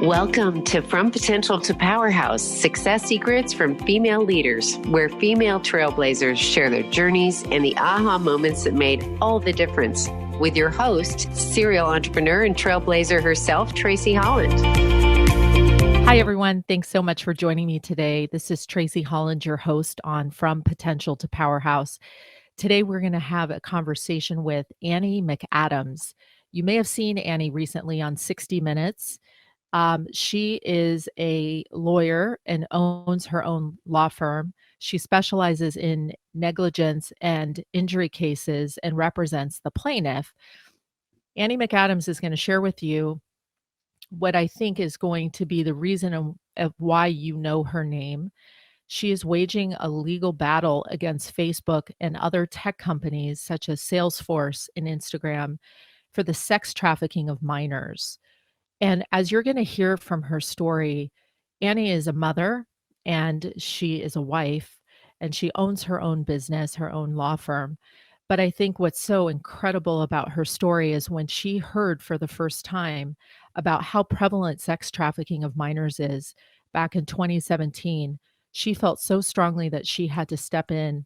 Welcome to From Potential to Powerhouse, Success Secrets from Female Leaders, where female trailblazers share their journeys and the aha moments that made all the difference. With your host, serial entrepreneur and trailblazer herself, Tracy Holland. Hi, everyone. Thanks so much for joining me today. This is Tracy Holland, your host on From Potential to Powerhouse. Today, we're going to have a conversation with Annie McAdams. You may have seen Annie recently on 60 Minutes. She is a lawyer and owns her own law firm. She specializes in negligence and injury cases and represents the plaintiff. Annie McAdams is going to share with you what I think is going to be the reason of why you know her name. She is waging a legal battle against Facebook and other tech companies such as Salesforce and Instagram for the sex trafficking of minors. And as you're going to hear from her story, Annie is a mother and she is a wife and she owns her own business, her own law firm. But I think what's so incredible about her story is when she heard for the first time about how prevalent sex trafficking of minors is back in 2017, she felt so strongly that she had to step in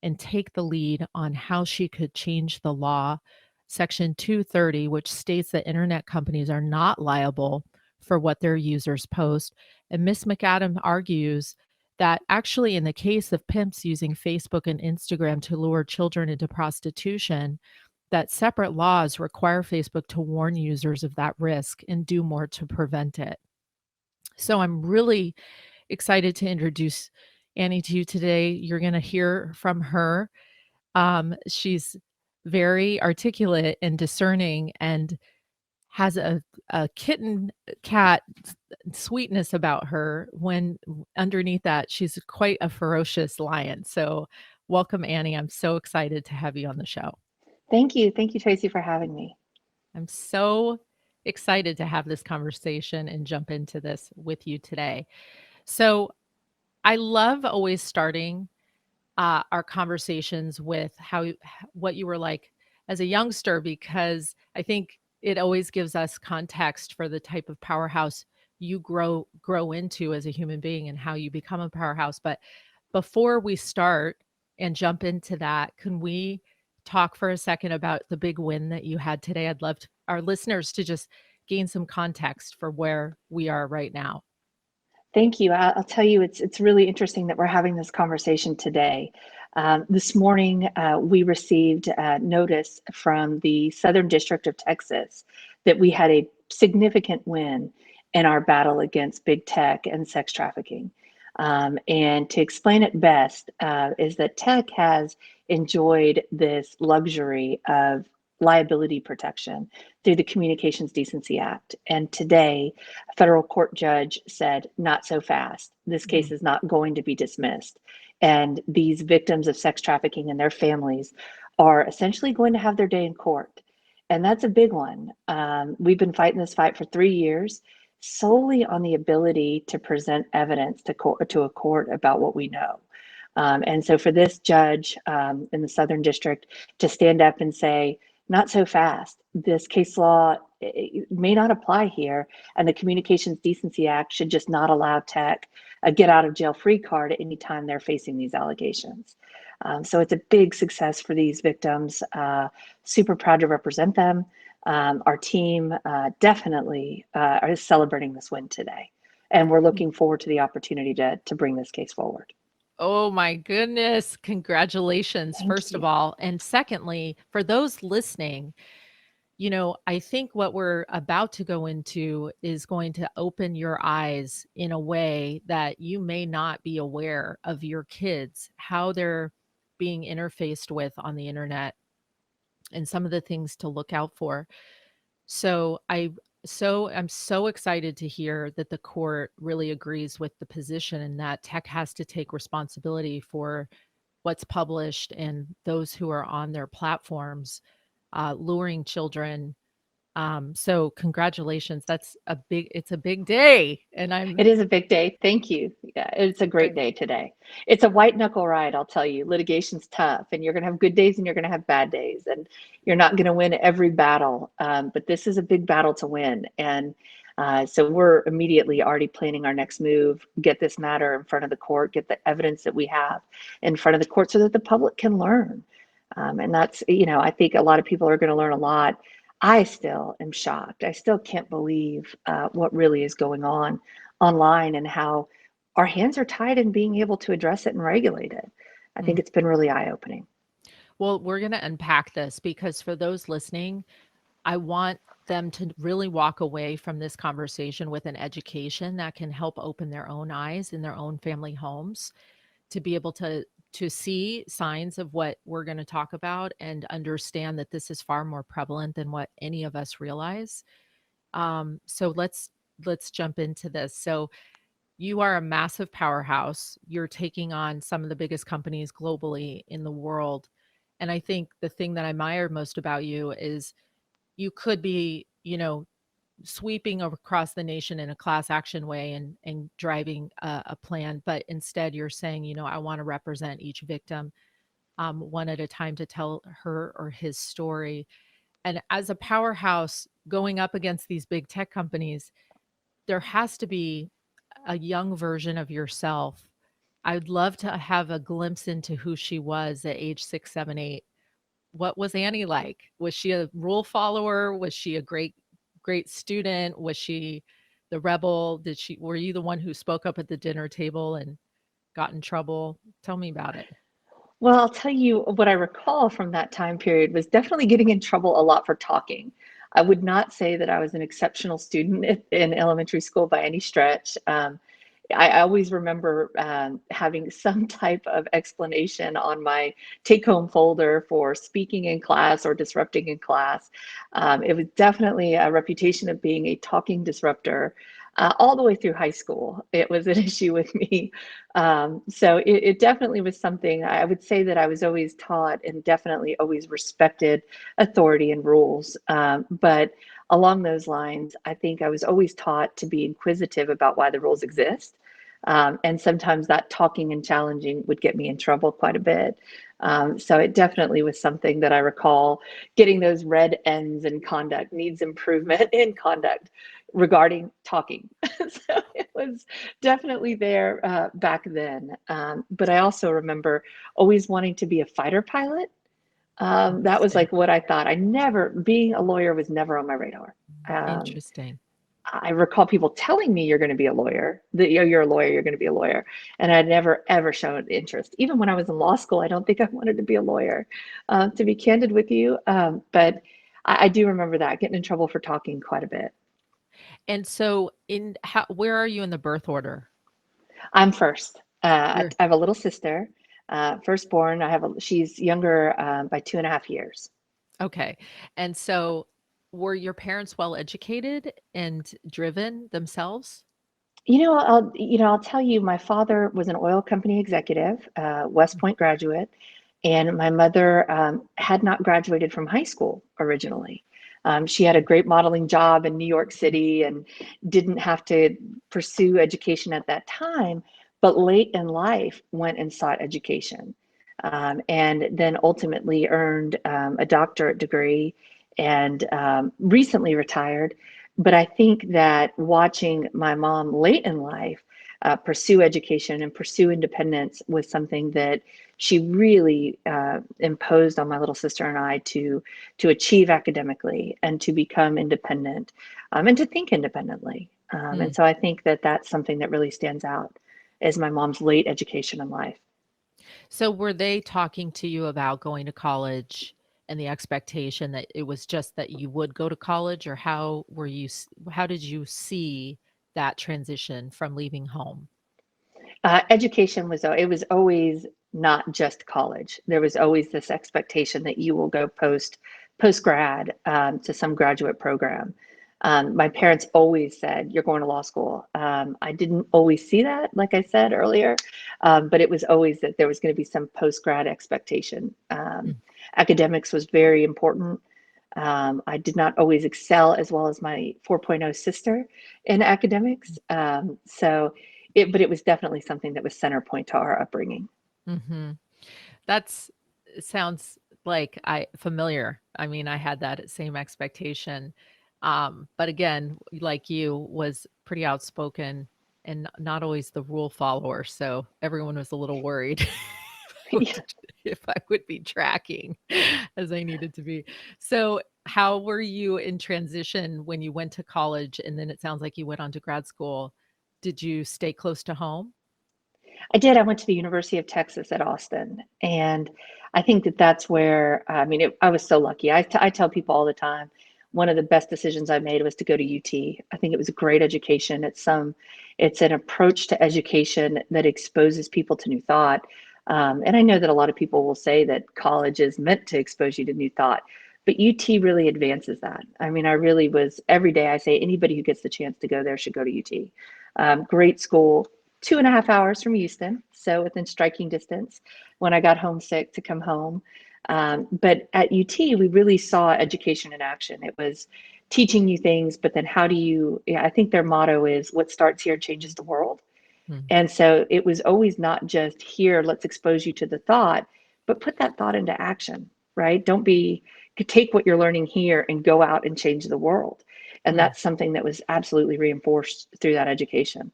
and take the lead on how she could change the law. Section 230, which states that internet companies are not liable for what their users post. And Ms. McAdams argues that actually in the case of pimps using Facebook and Instagram to lure children into prostitution, that separate laws require Facebook to warn users of that risk and do more to prevent it. So I'm really excited to introduce Annie to you today. You're going to hear from her. She's very articulate and discerning and has a kitten cat sweetness about her, when underneath that she's quite a ferocious lion. So welcome, Annie. I'm so excited to have you on the show. Thank you, Tracy, for having me. I'm so excited to have this conversation and jump into this with you today. So I love always starting our conversations with what you were like as a youngster, because I think it always gives us context for the type of powerhouse you grow into as a human being and how you become a powerhouse. But before we start and jump into that, can we talk for a second about the big win that you had today? I'd love our listeners to just gain some context for where we are right now. Thank you. I'll tell you, it's really interesting that we're having this conversation today. This morning, we received notice from the Southern District of Texas that we had a significant win in our battle against big tech and sex trafficking. And to explain it best is that tech has enjoyed this luxury of liability protection through the Communications Decency Act. And today, a federal court judge said, not so fast. This case is not going to be dismissed. And these victims of sex trafficking and their families are essentially going to have their day in court. And that's a big one. We've been fighting this fight for 3 years, solely on the ability to present evidence to a court about what we know. And so for this judge in the Southern District to stand up and say, not so fast. This case law may not apply here, and the Communications Decency Act should just not allow tech a get out of jail free card at any time they're facing these allegations. So it's a big success for these victims. Super proud to represent them. Our team definitely is celebrating this win today, and we're looking forward to the opportunity to bring this case forward. Oh my goodness. Congratulations, first of all. And secondly, for those listening, I think what we're about to go into is going to open your eyes in a way that you may not be aware of your kids, how they're being interfaced with on the internet, and some of the things to look out for. So I'm so excited to hear that the court really agrees with the position and that tech has to take responsibility for what's published and those who are on their platforms luring children. So congratulations. It's a big day. And It is a big day. Thank you. Yeah, it's a great day today. It's a white knuckle ride, I'll tell you. Litigation's tough, and you're going to have good days and you're going to have bad days, and you're not going to win every battle. But this is a big battle to win. And So we're immediately already planning our next move, get this matter in front of the court, get the evidence that we have in front of the court so that the public can learn. And that's, I think a lot of people are going to learn a lot. I still am shocked. I still can't believe what really is going on online and how our hands are tied in being able to address it and regulate it. I think it's been really eye-opening. Well, we're going to unpack this because for those listening, I want them to really walk away from this conversation with an education that can help open their own eyes in their own family homes to be able to see signs of what we're going to talk about and understand that this is far more prevalent than what any of us realize. So let's jump into this. So you are a massive powerhouse. You're taking on some of the biggest companies globally in the world. And I think the thing that I admire most about you is you could be, sweeping across the nation in a class action way and driving a plan. But instead you're saying, I want to represent each victim one at a time to tell her or his story. And as a powerhouse going up against these big tech companies, there has to be a young version of yourself. I'd love to have a glimpse into who she was at age 6, 7, 8. What was Annie like? Was she a rule follower? Was she a great student? Was she the rebel? Were you the one who spoke up at the dinner table and got in trouble? Tell me about it. Well, I'll tell you what I recall from that time period was definitely getting in trouble a lot for talking. I would not say that I was an exceptional student in elementary school by any stretch. I always remember having some type of explanation on my take-home folder for speaking in class or disrupting in class. It was definitely a reputation of being a talking disruptor. All the way through high school, it was an issue with me. So it definitely was something. I would say that I was always taught and definitely always respected authority and rules. But along those lines, I think I was always taught to be inquisitive about why the rules exist. And sometimes that talking and challenging would get me in trouble quite a bit. So it definitely was something that I recall getting those red ends in conduct, needs improvement in conduct regarding talking. So it was definitely there back then. But I also remember always wanting to be a fighter pilot. That was Interesting. like what I thought. Being a lawyer was never on my radar. Um, Interesting. I recall people telling me you're going to be a lawyer, that you're a lawyer, you're going to be a lawyer. And I'd never, ever shown interest. Even when I was in law school, I don't think I wanted to be a lawyer, to be candid with you. But I do remember that, getting in trouble for talking quite a bit. And so where are you in the birth order? I'm first. You're I have a little sister, firstborn. She's younger by 2.5 years. okay. And so were your parents well educated and driven themselves? I'll tell you, my father was an oil company executive, West Point graduate, and my mother had not graduated from high school originally. She had a great modeling job in New York City and didn't have to pursue education at that time, but late in life went and sought education, and then ultimately earned a doctorate degree and recently retired. But I think that watching my mom late in life pursue education and pursue independence was something that she really imposed on my little sister and I to achieve academically and to become independent, and to think independently. And so I think that that's something that really stands out as my mom's late education in life. So were they talking to you about going to college and the expectation that it was just that you would go to college, or how did you see that transition from leaving home? Education it was always not just college. There was always this expectation that you will go post grad to some graduate program. My parents always said, "You're going to law school." I didn't always see that, like I said earlier, but it was always that there was going to be some post grad expectation. Academics was very important. I did not always excel as well as my 4.0 sister in academics. But it was definitely something that was center point to our upbringing. Mm-hmm. That's sounds like I familiar. I mean, I had that same expectation. But again, like you, was pretty outspoken and not always the rule follower. So everyone was a little worried Yeah. if I would be tracking as I needed to be. So how were you in transition when you went to college and then it sounds like you went on to grad school? Did you stay close to home? I did. I went to the University of Texas at Austin, and I think that that's where, I mean, I was so lucky. I tell people all the time, one of the best decisions I made was to go to UT. I think it was a great education. It's an approach to education that exposes people to new thought. And I know that a lot of people will say that college is meant to expose you to new thought, but UT really advances that. I mean, I really was, every day I say anybody who gets the chance to go there should go to UT. Great school, 2.5 hours from Houston, so within striking distance when I got homesick to come home. But at UT, we really saw education in action. It was teaching you things, but then how do you, yeah, I think their motto is what starts here changes the world. Hmm. And so it was always not just here, let's expose you to the thought, but put that thought into action, right? Don't be, take what you're learning here and go out and change the world. And Hmm. that's something that was absolutely reinforced through that education.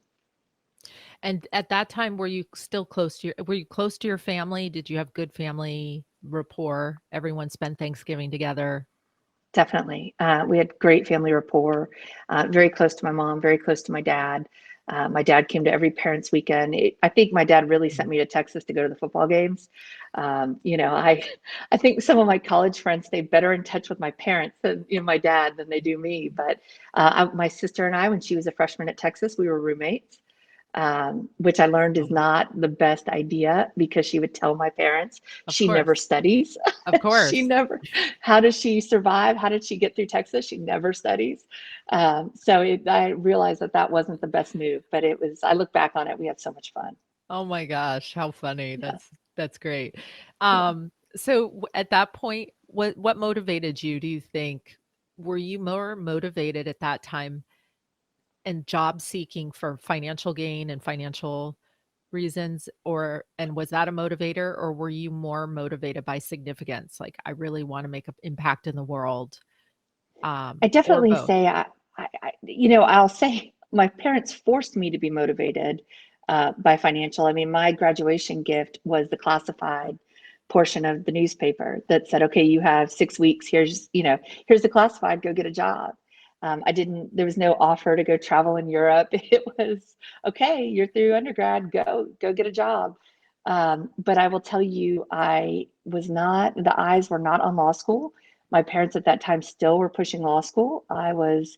And at that time, were you still close to were you close to your family? Did you have good family rapport? Everyone spent Thanksgiving together? Definitely. We had great family rapport, very close to my mom, very close to my dad. My dad came to every parents' weekend. I think my dad really sent me to Texas to go to the football games. I think some of my college friends stay better in touch with my parents than my dad than they do me. But my sister and I, when she was a freshman at Texas, we were roommates, which I learned is not the best idea because she would tell my parents Of she never course. studies. Of She course. never, how does she survive? How did she get through Texas? She never studies. I realized that that wasn't the best move, but it was, I look back on it, we had so much fun. Oh my gosh, how funny. Yeah. That's great. Yeah. So at that point, what motivated you, do you think? Were you more motivated at that time and job seeking for financial gain and financial reasons, or and was that a motivator, or were you more motivated by significance? Like, I really want to make an impact in the world, I or definitely both? say, I'll say my parents forced me to be motivated by financial. I mean, my graduation gift was the classified portion of the newspaper that said, okay, you have 6 weeks. Here's the classified, go get a job. There was no offer to go travel in Europe. It was, okay, you're through undergrad, go get a job. But I will tell you, the eyes were not on law school. My parents at that time still were pushing law school. I was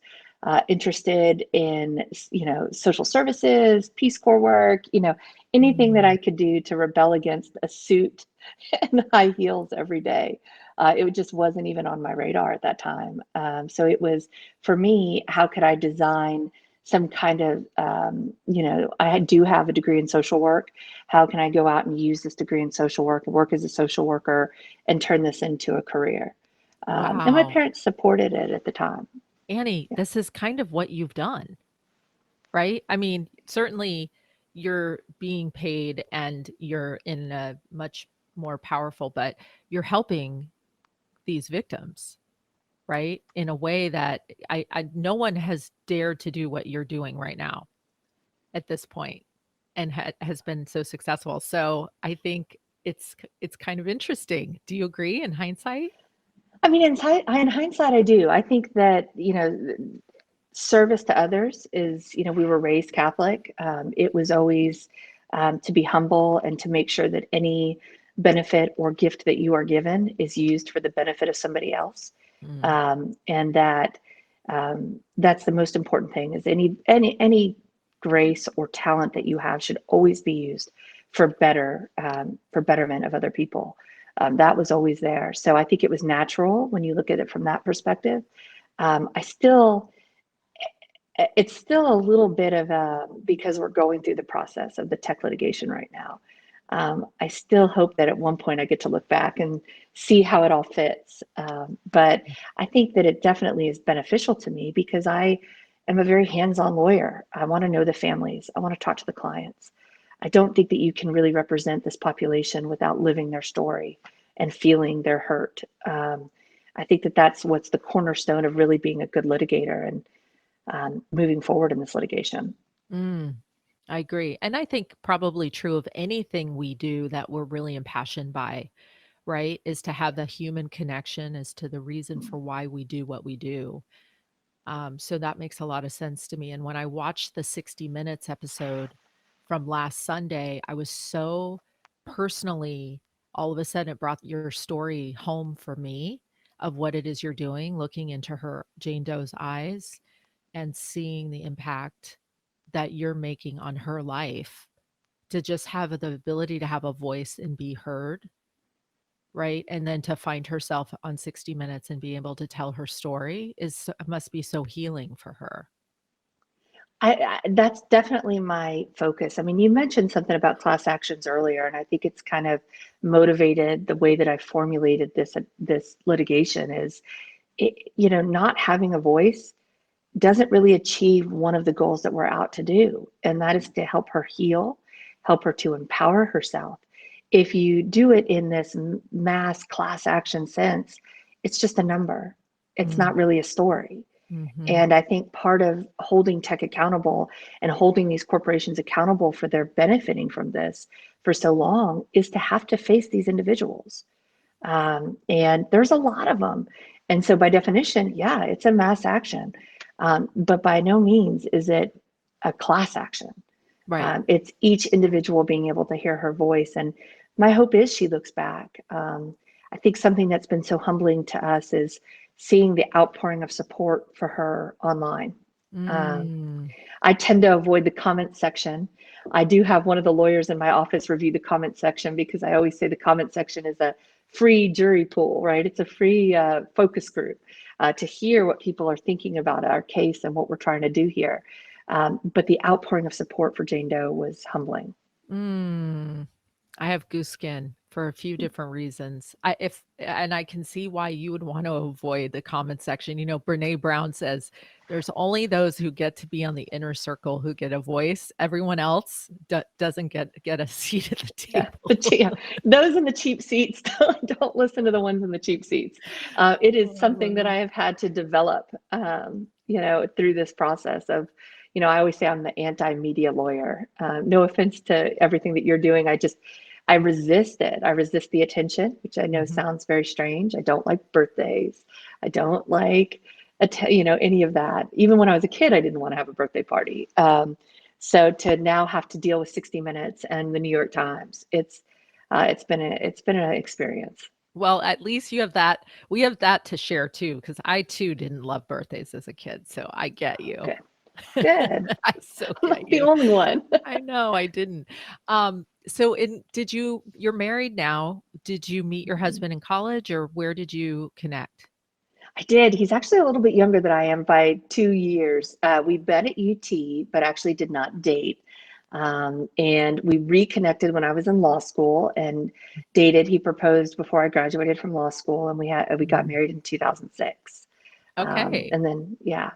interested in, social services, Peace Corps work, anything that I Mm, could do to rebel against a suit and high heels every day. It just wasn't even on my radar at that time. So it was, for me, how could I design some kind of, I do have a degree in social work. How can I go out and use this degree in social work and work as a social worker and turn this into a career? And my wow. parents supported it at the time. Annie, Yeah. this is kind of what you've done, right? I mean, certainly you're being paid and you're in a much more powerful, but you're helping these victims, right? In a way that I no one has dared to do what you're doing right now at this point and has been so successful. So I think it's kind of interesting. Do you agree in hindsight? I mean, in hindsight, I do. I think that, service to others is, we were raised Catholic. It was always to be humble and to make sure that any benefit or gift that you are given is used for the benefit of somebody else. Mm, And that's the most important thing is any grace or talent that you have should always be used for betterment of other people. That was always there. So I think it was natural when you look at it from that perspective. I still, it's still a little bit of a, because we're going through the process of the tech litigation right now. I still hope that at one point I get to look back and see how it all fits. But I think that it definitely is beneficial to me because I am a very hands-on lawyer. I want to know the families. I want to talk to the clients. I don't think that you can really represent this population without living their story and feeling their hurt. I think that that's what's the cornerstone of really being a good litigator and moving forward in this litigation. Mm, I agree. And I think probably true of anything we do that we're really impassioned by, right? Is to have the human connection as to the reason for why we do what we do. So that makes a lot of sense to me. And when I watched the 60 Minutes episode from last Sunday, I was so personally, all of a sudden, it brought your story home for me of what it is you're doing, looking into her, Jane Doe's eyes, and seeing the impact that you're making on her life to just have the ability to have a voice and be heard, right? And then to find herself on 60 Minutes and be able to tell her story must be so healing for her. That's definitely my focus. I mean, you mentioned something about class actions earlier, and I think it's kind of motivated the way that I formulated this litigation is, not having a voice doesn't really achieve one of the goals that we're out to do, and that is to help her heal, help her to empower herself. If you do it in this mass class action sense, it's just a number. It's not really a story. Mm-hmm. And I think part of holding tech accountable and holding these corporations accountable for their benefiting from this for so long is to have to face these individuals. And there's a lot of them. And so by definition, yeah, it's a mass action. But by no means is it a class action. Right. It's each individual being able to hear her voice. And my hope is she looks back. I think something that's been so humbling to us is seeing the outpouring of support for her online. Mm. I tend to avoid the comment section. I do have one of the lawyers in my office review the comment section because I always say the comment section is a free jury pool, right? It's a free focus group to hear what people are thinking about our case and what we're trying to do here. But the outpouring of support for Jane Doe was humbling. Mm. I have goose skin for a few different reasons. And I can see why you would want to avoid the comment section. Brene Brown says there's only those who get to be on the inner circle who get a voice. Everyone else doesn't get a seat at the table. Those in the cheap seats, don't listen to the ones in the cheap seats. It is something that I have had to develop, through this process of, I always say I'm the anti-media lawyer. No offense to everything that you're doing. I resist it. I resist the attention, which I know sounds very strange. I don't like birthdays. I don't like, any of that. Even when I was a kid, I didn't want to have a birthday party. So to now have to deal with 60 Minutes and the New York Times, it's been an experience. Well, at least you have that. We have that to share too, because I too didn't love birthdays as a kid. So I get you. Good. Good. I so I'm get not the you. only one. I know I didn't. So you're married now. Did you meet your husband in college or where did you connect? I did. He's actually a little bit younger than I am by 2 years. We met at UT, but actually did not date. And we reconnected when I was in law school and dated. He proposed before I graduated from law school, and we got married in 2006. Okay. And then, yeah.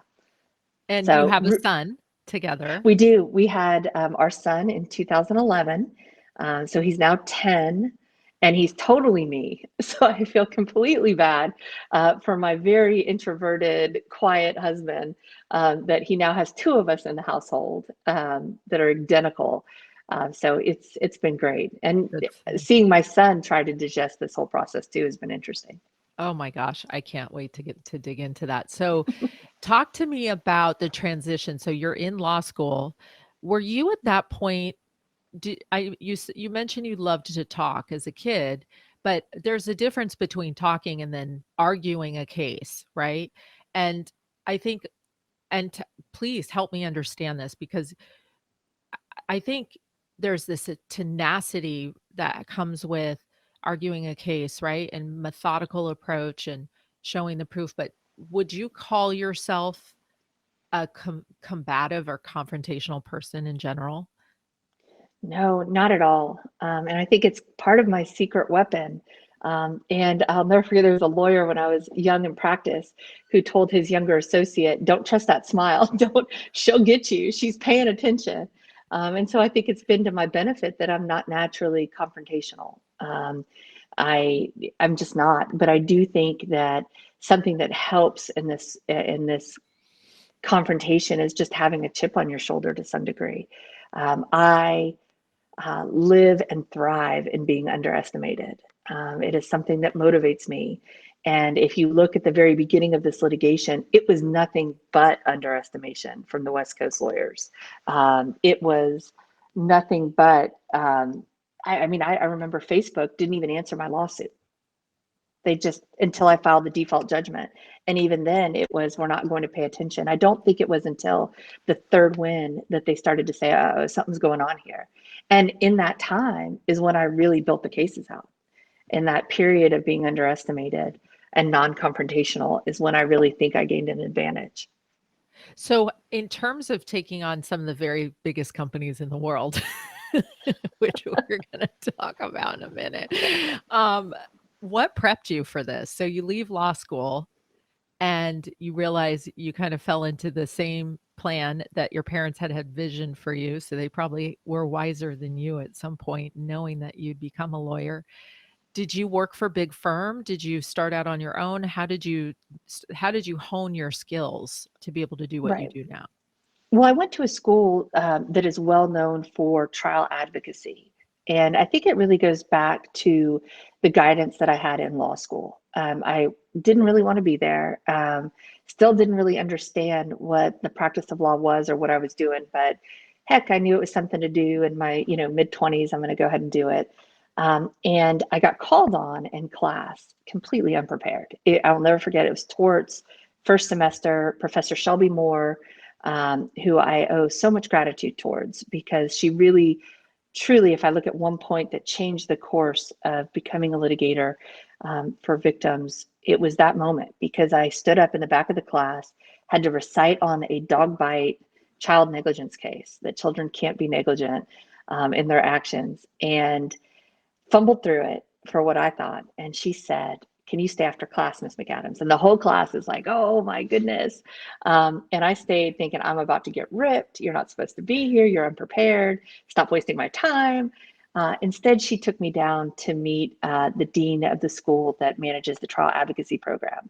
And you So have a son together. we do. We had our son in 2011. So he's now 10 and he's totally me. So I feel completely bad for my very introverted, quiet husband that he now has 2 of us in the household that are identical. So it's been great. And seeing my son try to digest this whole process too has been interesting. Oh my gosh, I can't wait to get to dig into that. So talk to me about the transition. So you're in law school. Were you at that point, you mentioned you loved to talk as a kid, but there's a difference between talking and then arguing a case, right? And I think, please help me understand this because I think there's this tenacity that comes with arguing a case, right? And methodical approach and showing the proof. But would you call yourself a combative or confrontational person in general? No, not at all. And I think it's part of my secret weapon. And I'll never forget, there was a lawyer when I was young in practice who told his younger associate, don't trust that smile. She'll get you. She's paying attention. And so I think it's been to my benefit that I'm not naturally confrontational. I'm just not, but I do think that something that helps in this confrontation is just having a chip on your shoulder to some degree. I live and thrive in being underestimated. It is something that motivates me. And if you look at the very beginning of this litigation, it was nothing but underestimation from the West Coast lawyers. It was nothing but, I remember Facebook didn't even answer my lawsuit. They just, until I filed the default judgment. And even then it was, we're not going to pay attention. I don't think it was until the third win that they started to say, oh, something's going on here. And in that time is when I really built the cases out. In that period of being underestimated and non-confrontational is when I really think I gained an advantage. So in terms of taking on some of the very biggest companies in the world, which we're going to talk about in a minute, what prepped you for this? So you leave law school and you realize you kind of fell into the same plan that your parents had vision for you. So they probably were wiser than you at some point, knowing that you'd become a lawyer. Did you work for a big firm? Did you start out on your own? How did you hone your skills to be able to do what you Right. do now? Well, I went to a school that is well known for trial advocacy. And I think it really goes back to the guidance that I had in law school. I didn't really want to be there, still didn't really understand what the practice of law was or what I was doing, but heck, I knew it was something to do in my mid-20s. I'm going to go ahead and do it. And I got called on in class completely unprepared. I'll never forget, it was torts, first semester, Professor Shelby Moore, who I owe so much gratitude towards, because she really, truly, if I look at one point that changed the course of becoming a litigator for victims, it was that moment, because I stood up in the back of the class, had to recite on a dog bite child negligence case, that children can't be negligent in their actions, and fumbled through it for what I thought. And she said, "Can you stay after class, Miss McAdams?" And the whole class is like, "Oh my goodness." And I stayed thinking, I'm about to get ripped. You're not supposed to be here. You're unprepared. Stop wasting my time. Instead, she took me down to meet the dean of the school that manages the trial advocacy program.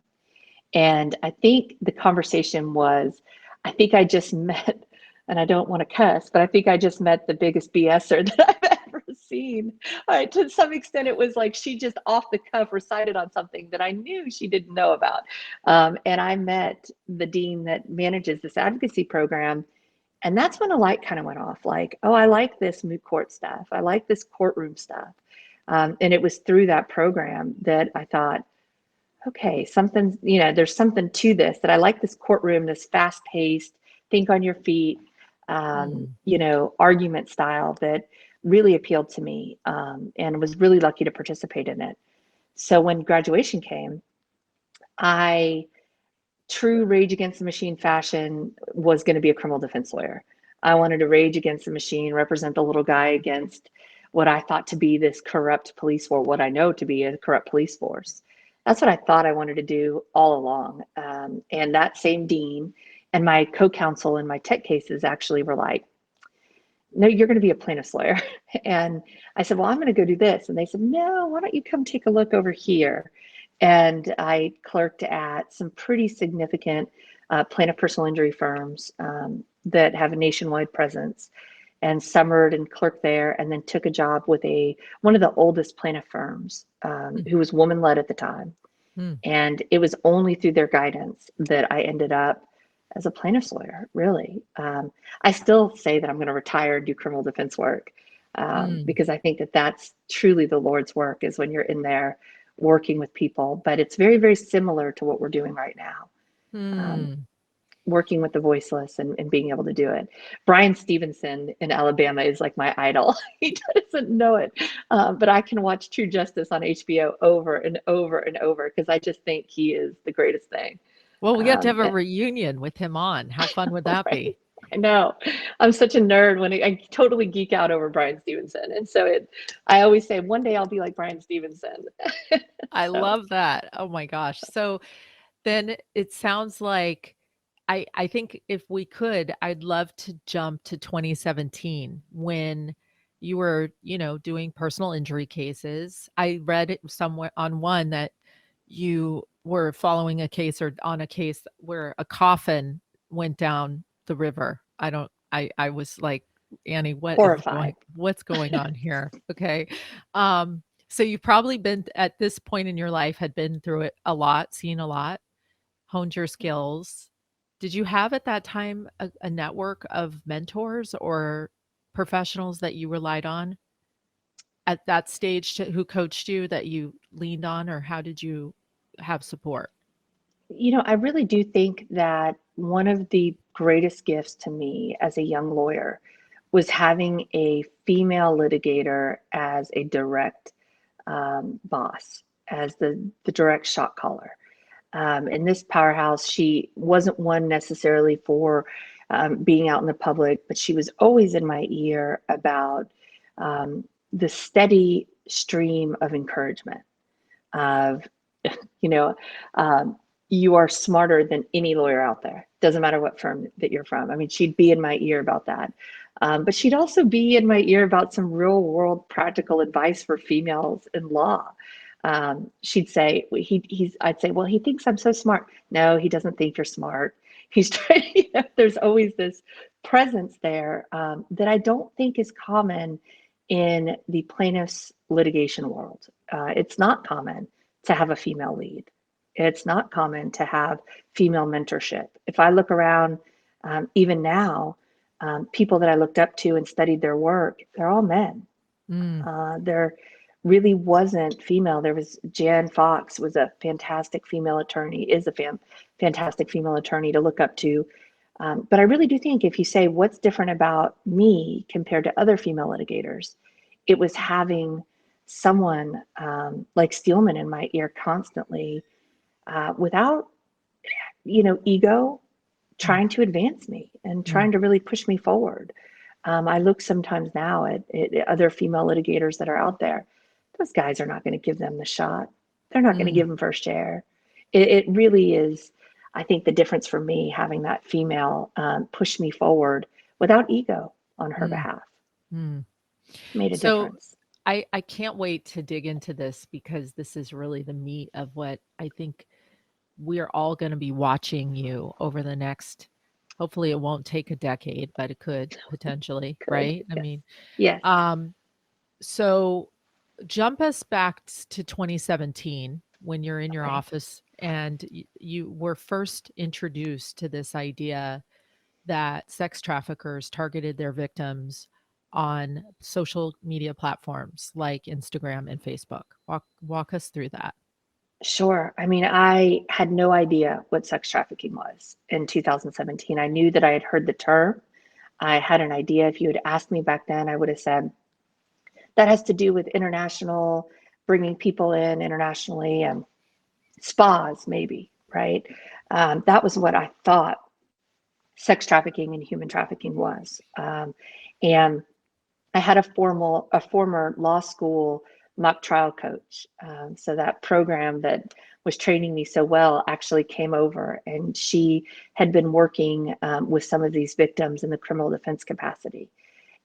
And I think the conversation was, I think I just met, and I don't want to cuss, but I think I just met the biggest BSer that I've ever seen. To some extent, it was like she just off the cuff recited on something that I knew she didn't know about. And I met the dean that manages this advocacy program. And that's when a light kind of went off, like, oh, I like this moot court stuff. I like this courtroom stuff. And it was through that program that I thought, okay, something, there's something to this, that I like this courtroom, this fast paced, think on your feet, argument style that really appealed to me, and was really lucky to participate in it. So when graduation came, true rage against the machine fashion, was going to be a criminal defense lawyer. I wanted to rage against the machine, represent the little guy against what I thought to be this corrupt police force, what I know to be a corrupt police force. That's what I thought I wanted to do all along. And that same dean and my co-counsel in my tech cases actually were like, "No, you're going to be a plaintiff's lawyer." And I said, "Well, I'm going to go do this." And they said, "No, why don't you come take a look over here?" And I clerked at some pretty significant plaintiff personal injury firms that have a nationwide presence, and summered and clerked there, and then took a job with one of the oldest plaintiff firms, who was woman-led at the time. And it was only through their guidance that I ended up as a plaintiff's lawyer, really. I still say that I'm going to retire and do criminal defense work, because I think that that's truly the Lord's work, is when you're in there working with people. But it's very, very similar to what we're doing right now. Working with the voiceless and being able to do it. Brian Stevenson in Alabama is like my idol. He doesn't know it, but I can watch True Justice on HBO over and over and over, because I just think he is the greatest thing. Well, we have to have a reunion with him on. How fun would that be? I know. I'm such a nerd when I totally geek out over Brian Stevenson. And so I always say, one day I'll be like Brian Stevenson. I love that. Oh my gosh. So then it sounds like, I think if we could, I'd love to jump to 2017 when you were, doing personal injury cases. I read it somewhere on one that you were following a case or on a case where a coffin went down the river. I was like, Annie, Horrified. what's going on here? Okay. So you've probably been at this point in your life had been through it a lot, seen a lot, honed your skills. Did you have at that time a network of mentors or professionals that you relied on at that stage who coached you that you leaned on, or how did you have support? I really do think that one of the greatest gifts to me as a young lawyer was having a female litigator as a direct boss, as the direct shot caller. In this Powerhouse, she wasn't one necessarily for being out in the public, but she was always in my ear about the steady stream of encouragement of, you know, um, you are smarter than any lawyer out there. Doesn't matter what firm that you're from. I mean, she'd be in my ear about that. But she'd also be in my ear about some real world practical advice for females in law. She'd say, I'd say, well, he thinks I'm so smart. No, he doesn't think you're smart. He's trying, there's always this presence there that I don't think is common in the plaintiff's litigation world. It's not common to have a female lead. It's not common to have female mentorship. If I look around, even now, people that I looked up to and studied their work, they're all men. There really wasn't female. There was Jan Fox was a fantastic female attorney, is a fantastic female attorney to look up to. But I really do think if you say what's different about me compared to other female litigators, it was having someone like Steelman in my ear constantly without, ego, trying to advance me and trying to really push me forward. I look sometimes now at other female litigators that are out there. Those guys are not going to give them the shot. They're not going to give them first share. It really is, I think, the difference for me having that female push me forward without ego on her behalf. Made a difference. I can't wait to dig into this because this is really the meat of what I think we are all going to be watching you over the next, hopefully it won't take a decade, but it could potentially, right? Yes. I mean, yes. So jump us back to 2017 when you're in your office and you were first introduced to this idea that sex traffickers targeted their victims on social media platforms like Instagram and Facebook. Walk us through that. Sure. I mean, I had no idea what sex trafficking was in 2017. I knew that I had heard the term. I had an idea. If you had asked me back then, I would have said that has to do with international, bringing people in internationally and spas, maybe, right? That was what I thought sex trafficking and human trafficking was. And I had a former law school mock trial coach. So that program that was training me so well actually came over, and she had been working with some of these victims in the criminal defense capacity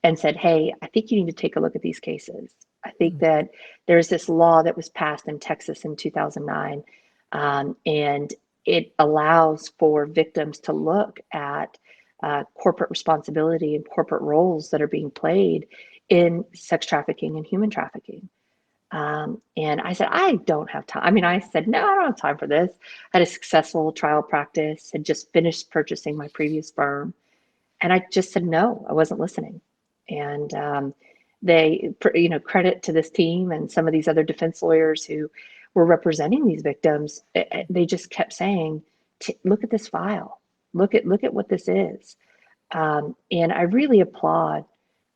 and said, hey, I think you need to take a look at these cases. I think that there's this law that was passed in Texas in 2009, and it allows for victims to look at corporate responsibility and corporate roles that are being played in sex trafficking and human trafficking. And I said, I don't have time. I mean, I said, no, I don't have time for this. I had a successful trial practice, had just finished purchasing my previous firm. And I just said, no, I wasn't listening. And they, credit to this team and some of these other defense lawyers who were representing these victims. They just kept saying, look at this file. Look at what this is. And I really applaud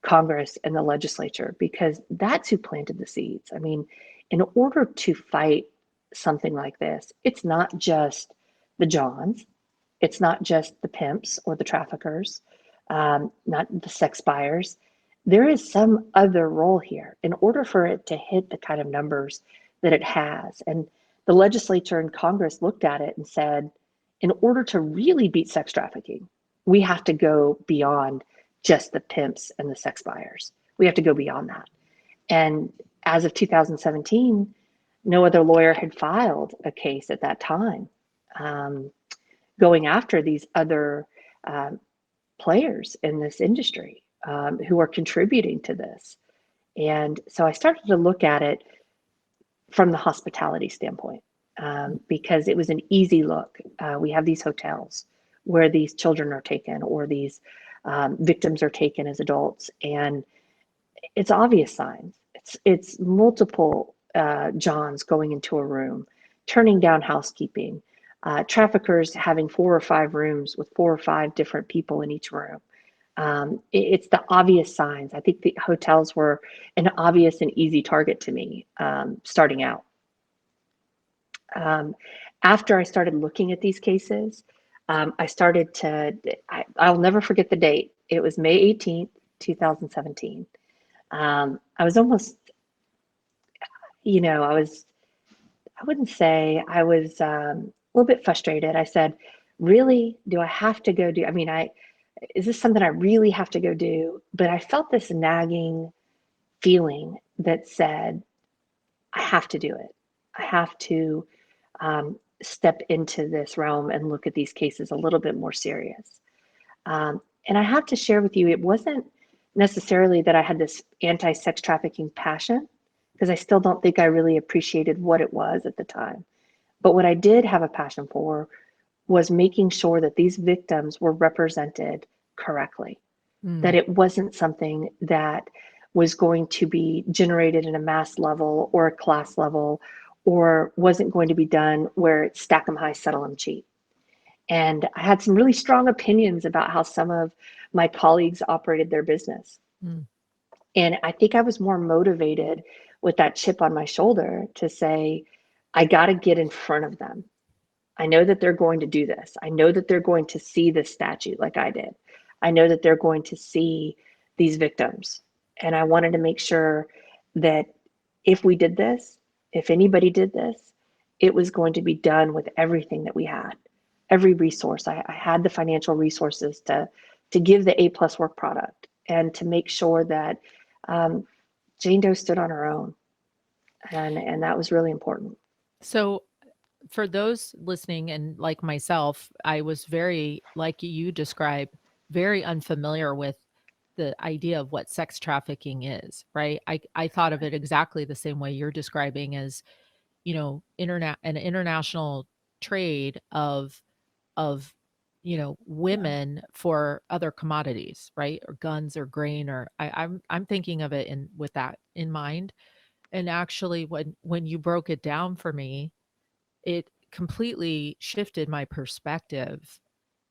Congress and the legislature because that's who planted the seeds. I mean, in order to fight something like this, it's not just the Johns, it's not just the pimps or the traffickers, not the sex buyers. There is some other role here in order for it to hit the kind of numbers that it has. And the legislature and Congress looked at it and said, in order to really beat sex trafficking, we have to go beyond just the pimps and the sex buyers. We have to go beyond that. And as of 2017, No other lawyer had filed a case at that time, going after these other players in this industry who are contributing to this. And so I started to look at it from the hospitality standpoint, because it was an easy look. We have these hotels where these children are taken, or these victims are taken as adults, and it's obvious signs. It's multiple Johns going into a room, turning down housekeeping, traffickers having 4 or 5 rooms with 4 or 5 different people in each room. It's the obvious signs. I think the hotels were an obvious and easy target to me starting out. After I started looking at these cases, I started to, I'll never forget the date. It was May 18th, 2017. I was almost, I wouldn't say I was a little bit frustrated. I said, really, do I have to go do, is this something I really have to go do? But I felt this nagging feeling that said, I have to do it. I have to step into this realm and look at these cases a little bit more serious. And I have to share with you, it wasn't necessarily that I had this anti-sex trafficking passion, because I still don't think I really appreciated what it was at the time. But what I did have a passion for was making sure that these victims were represented correctly, that it wasn't something that was going to be generated in a mass level or a class level, or wasn't going to be done where it's stack them high, settle them cheap. And I had some really strong opinions about how some of my colleagues operated their business. And I think I was more motivated with that chip on my shoulder to say, I got to get in front of them. I know that they're going to do this. I know that they're going to see this statute like I did. I know that they're going to see these victims. And I wanted to make sure that if we did this, if anybody did this, it was going to be done with everything that we had, every resource. I had the financial resources to give the A+ work product, and to make sure that Jane Doe stood on her own. And that was really important. So for those listening, and like myself, I was very, like you described, very unfamiliar with the idea of what sex trafficking is, right? I thought of it exactly the same way you're describing, as, an international trade of women for other commodities, right? Or guns or grain, or I'm thinking of it with that in mind. And actually when you broke it down for me, it completely shifted my perspective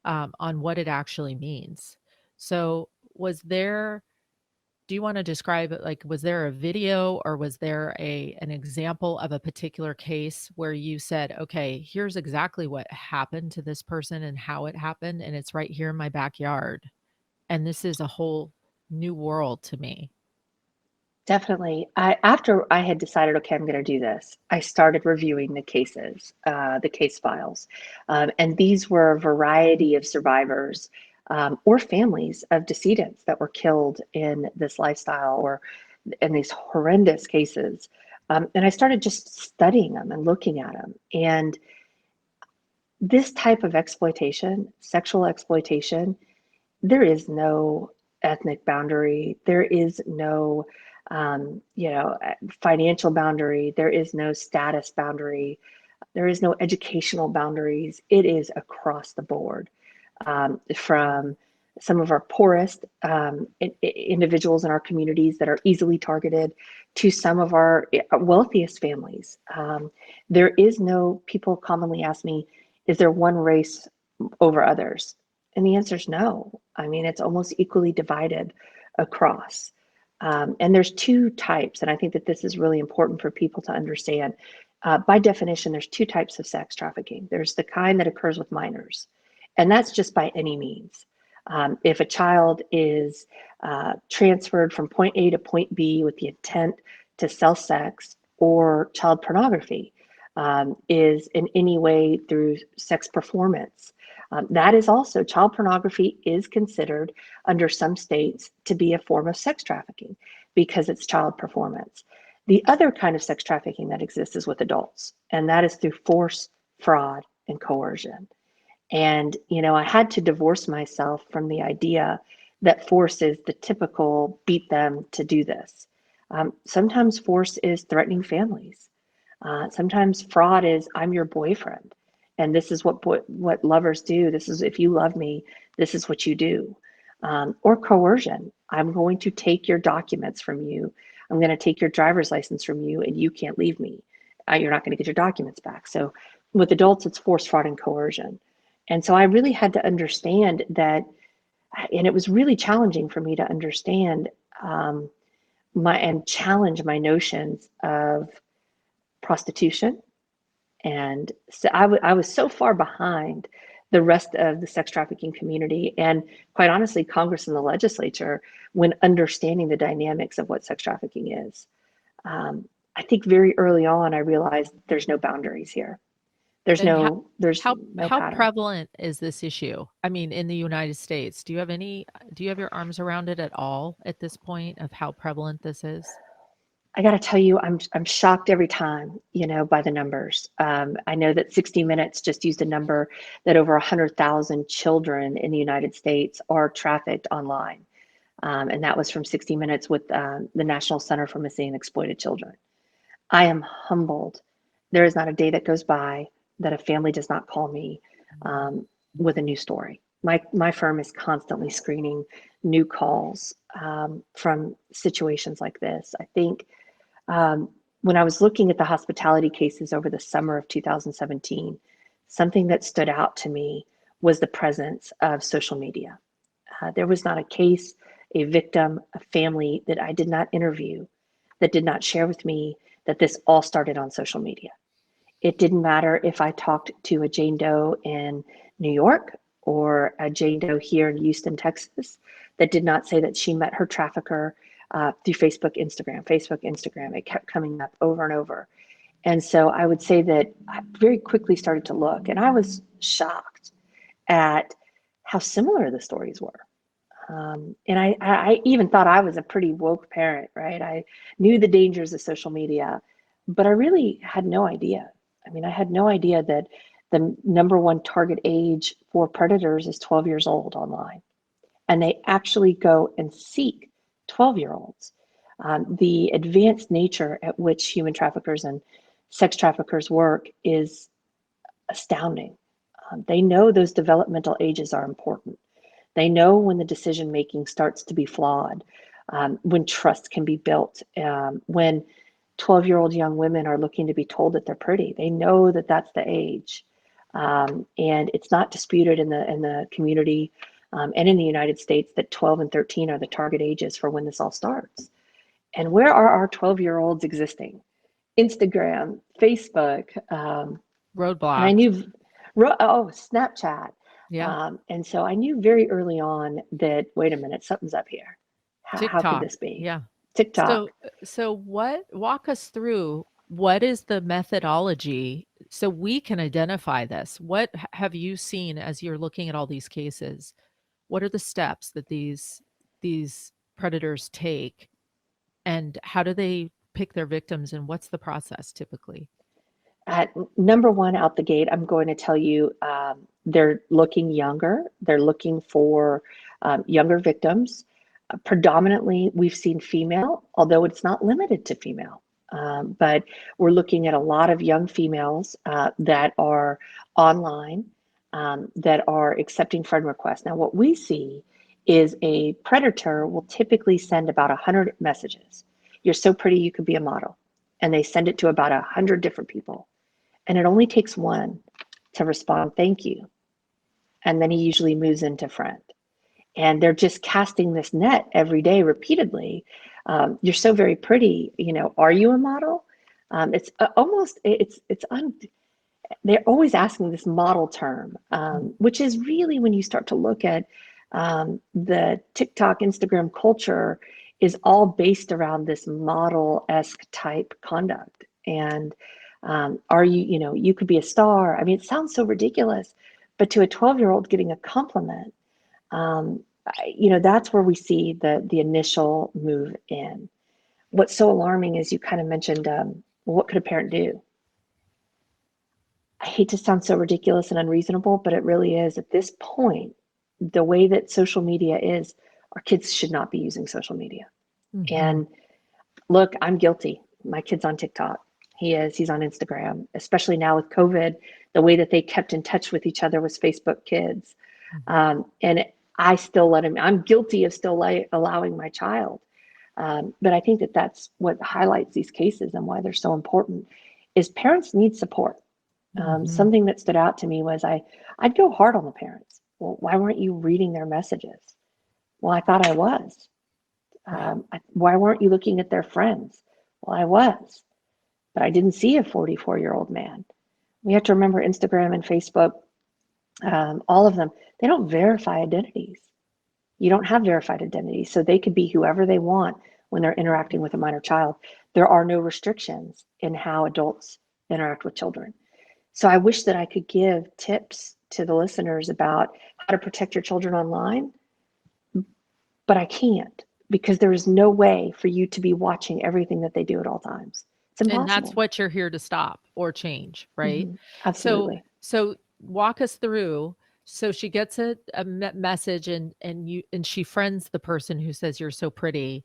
on what it actually means. So do you want to describe it? Like, was there a video, or was there an example of a particular case where you said, okay, here's exactly what happened to this person and how it happened, and it's right here in my backyard, and this is a whole new world to me? Definitely. After I had decided, okay, I'm going to do this, I started reviewing the cases, the case files. And these were a variety of survivors or families of decedents that were killed in this lifestyle or in these horrendous cases. And I started just studying them and looking at them. And this type of exploitation, sexual exploitation, there is no ethnic boundary. There is no financial boundary. There is no status boundary. There is no educational boundaries. It is across the board, from some of our poorest individuals in our communities that are easily targeted to some of our wealthiest families. There is no, people commonly ask me, is there one race over others? And the answer is no. It's almost equally divided across. And there's 2 types, and I think that this is really important for people to understand. By definition, there's 2 types of sex trafficking. There's the kind that occurs with minors, and that's just by any means. If a child is transferred from point A to point B with the intent to sell sex, or child pornography is in any way through sex performance, that is also, child pornography is considered under some states to be a form of sex trafficking because it's child performance. The other kind of sex trafficking that exists is with adults, and that is through force, fraud, and coercion. And, I had to divorce myself from the idea that force is the typical beat them to do this. Sometimes force is threatening families. Sometimes fraud is I'm your boyfriend, and this is what lovers do. This is if you love me, this is what you do. Or coercion. I'm going to take your documents from you. I'm going to take your driver's license from you, and you can't leave me. You're not going to get your documents back. So with adults, it's force, fraud, and coercion. And so I really had to understand that, and it was really challenging for me to understand and challenge my notions of prostitution. And so I was so far behind the rest of the sex trafficking community, and quite honestly, Congress and the legislature, when understanding the dynamics of what sex trafficking is. I think very early on, I realized there's no boundaries here. There's And no how pattern. prevalent is this issue? I mean, in the United States, do you have your arms around it at all at this point of how prevalent this is? I got to tell you, I'm shocked every time, by the numbers. I know that 60 Minutes just used a number that over 100,000 children in the United States are trafficked online. And that was from 60 Minutes with the National Center for Missing and Exploited Children. I am humbled. There is not a day that goes by that a family does not call me with a new story. My firm is constantly screening new calls from situations like this. I think when I was looking at the hospitality cases over the summer of 2017, something that stood out to me was the presence of social media. There was not a case, a victim, a family that I did not interview, that did not share with me that this all started on social media. It didn't matter if I talked to a Jane Doe in New York or a Jane Doe here in Houston, Texas, that did not say that she met her trafficker through Facebook, Instagram. It kept coming up over and over. And so I would say that I very quickly started to look, and I was shocked at how similar the stories were. And I even thought I was a pretty woke parent, right? I knew the dangers of social media, but I really had no idea. I mean, I had no idea that the number one target age for predators is 12 years old online. And they actually go and seek 12-year-olds. The advanced nature at which human traffickers and sex traffickers work is astounding. They know those developmental ages are important. They know when the decision making starts to be flawed, when trust can be built, when 12-year-old young women are looking to be told that they're pretty. They know that that's the age. And it's not disputed in the community and in the United States that 12 and 13 are the target ages for when this all starts. And where are our 12-year-olds existing? Instagram, Facebook. Roadblocks. And I knew, Snapchat. Yeah. And so I knew very early on that, wait a minute, something's up here. How could TikTok. this be? Yeah. TikTok. So walk us through what is the methodology so we can identify this? What have you seen as you're looking at all these cases? What are the steps that these predators take, and how do they pick their victims, and what's the process typically? Number one, out the gate, I'm going to tell you they're looking younger. They're looking for younger victims. Predominantly, we've seen female, although it's not limited to female. But we're looking at a lot of young females that are online, that are accepting friend requests. Now, what we see is a predator will typically send about 100 messages. You're so pretty, you could be a model. And they send it to about 100 different people. And it only takes one to respond, thank you. And then he usually moves into friend. And they're just casting this net every day repeatedly. You're so very pretty, are you a model? They're always asking this model term, which is really, when you start to look at the TikTok, Instagram culture, is all based around this model-esque type conduct. And are you, you could be a star. I mean, it sounds so ridiculous, but to a 12-year-old getting a compliment, that's where we see the initial move in. What's so alarming is you kind of mentioned, what could a parent do? I hate to sound so ridiculous and unreasonable, but it really is. At this point, the way that social media is, our kids should not be using social media. And look, I'm guilty. My kid's on TikTok. He's on Instagram, especially now with COVID. The way that they kept in touch with each other was Facebook Kids. And I still let him, I'm guilty of still allowing my child. But I think that that's what highlights these cases and why they're so important is parents need support. Something that stood out to me was I'd go hard on the parents. Well, why weren't you reading their messages? Well, I thought I was. Why weren't you looking at their friends? Well, I was, but I didn't see a 44-year-old man. We have to remember Instagram and Facebook, all of them, they don't verify identities. You don't have verified identities, so they could be whoever they want when they're interacting with a minor child. There are no restrictions in how adults interact with children. So I wish that I could give tips to the listeners about how to protect your children online, but I can't because there is no way for you to be watching everything that they do at all times. It's impossible. And that's what you're here to stop or change, right? Absolutely. So walk us through. So she gets a message and she friends the person who says you're so pretty,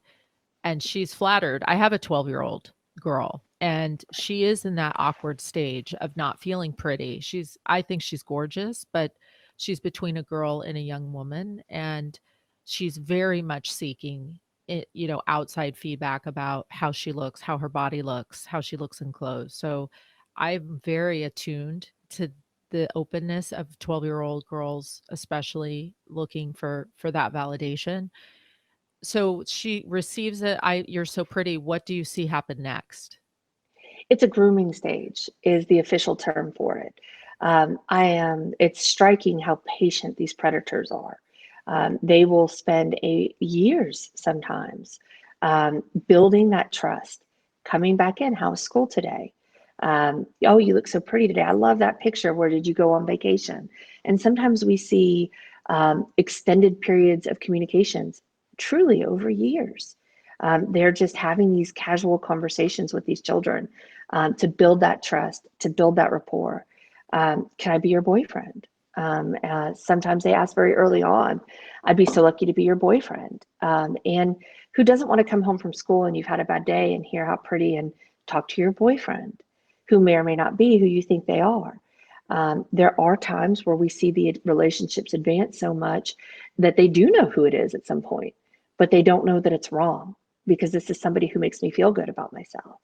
and she's flattered. I have a 12-year-old girl, and she is in that awkward stage of not feeling pretty. I think she's gorgeous, but she's between a girl and a young woman, and she's very much seeking outside feedback about how she looks, how her body looks, how she looks in clothes. So I'm very attuned to the openness of 12-year-old girls, especially looking for that validation. So she receives it. You're so pretty. What do you see happen next? It's a grooming stage is the official term for it. It's striking how patient these predators are. They will spend years sometimes building that trust, coming back in. How was school today? Oh, you look so pretty today. I love that picture. Where did you go on vacation? And sometimes we see extended periods of communications, truly over years. They're just having these casual conversations with these children to build that trust, to build that rapport. Can I be your boyfriend? Sometimes they ask very early on, I'd be so lucky to be your boyfriend. And who doesn't want to come home from school and you've had a bad day and hear how pretty and talk to your boyfriend, who may or may not be who you think they are. There are times where we see the relationships advance so much that they do know who it is at some point, but they don't know that it's wrong because this is somebody who makes me feel good about myself.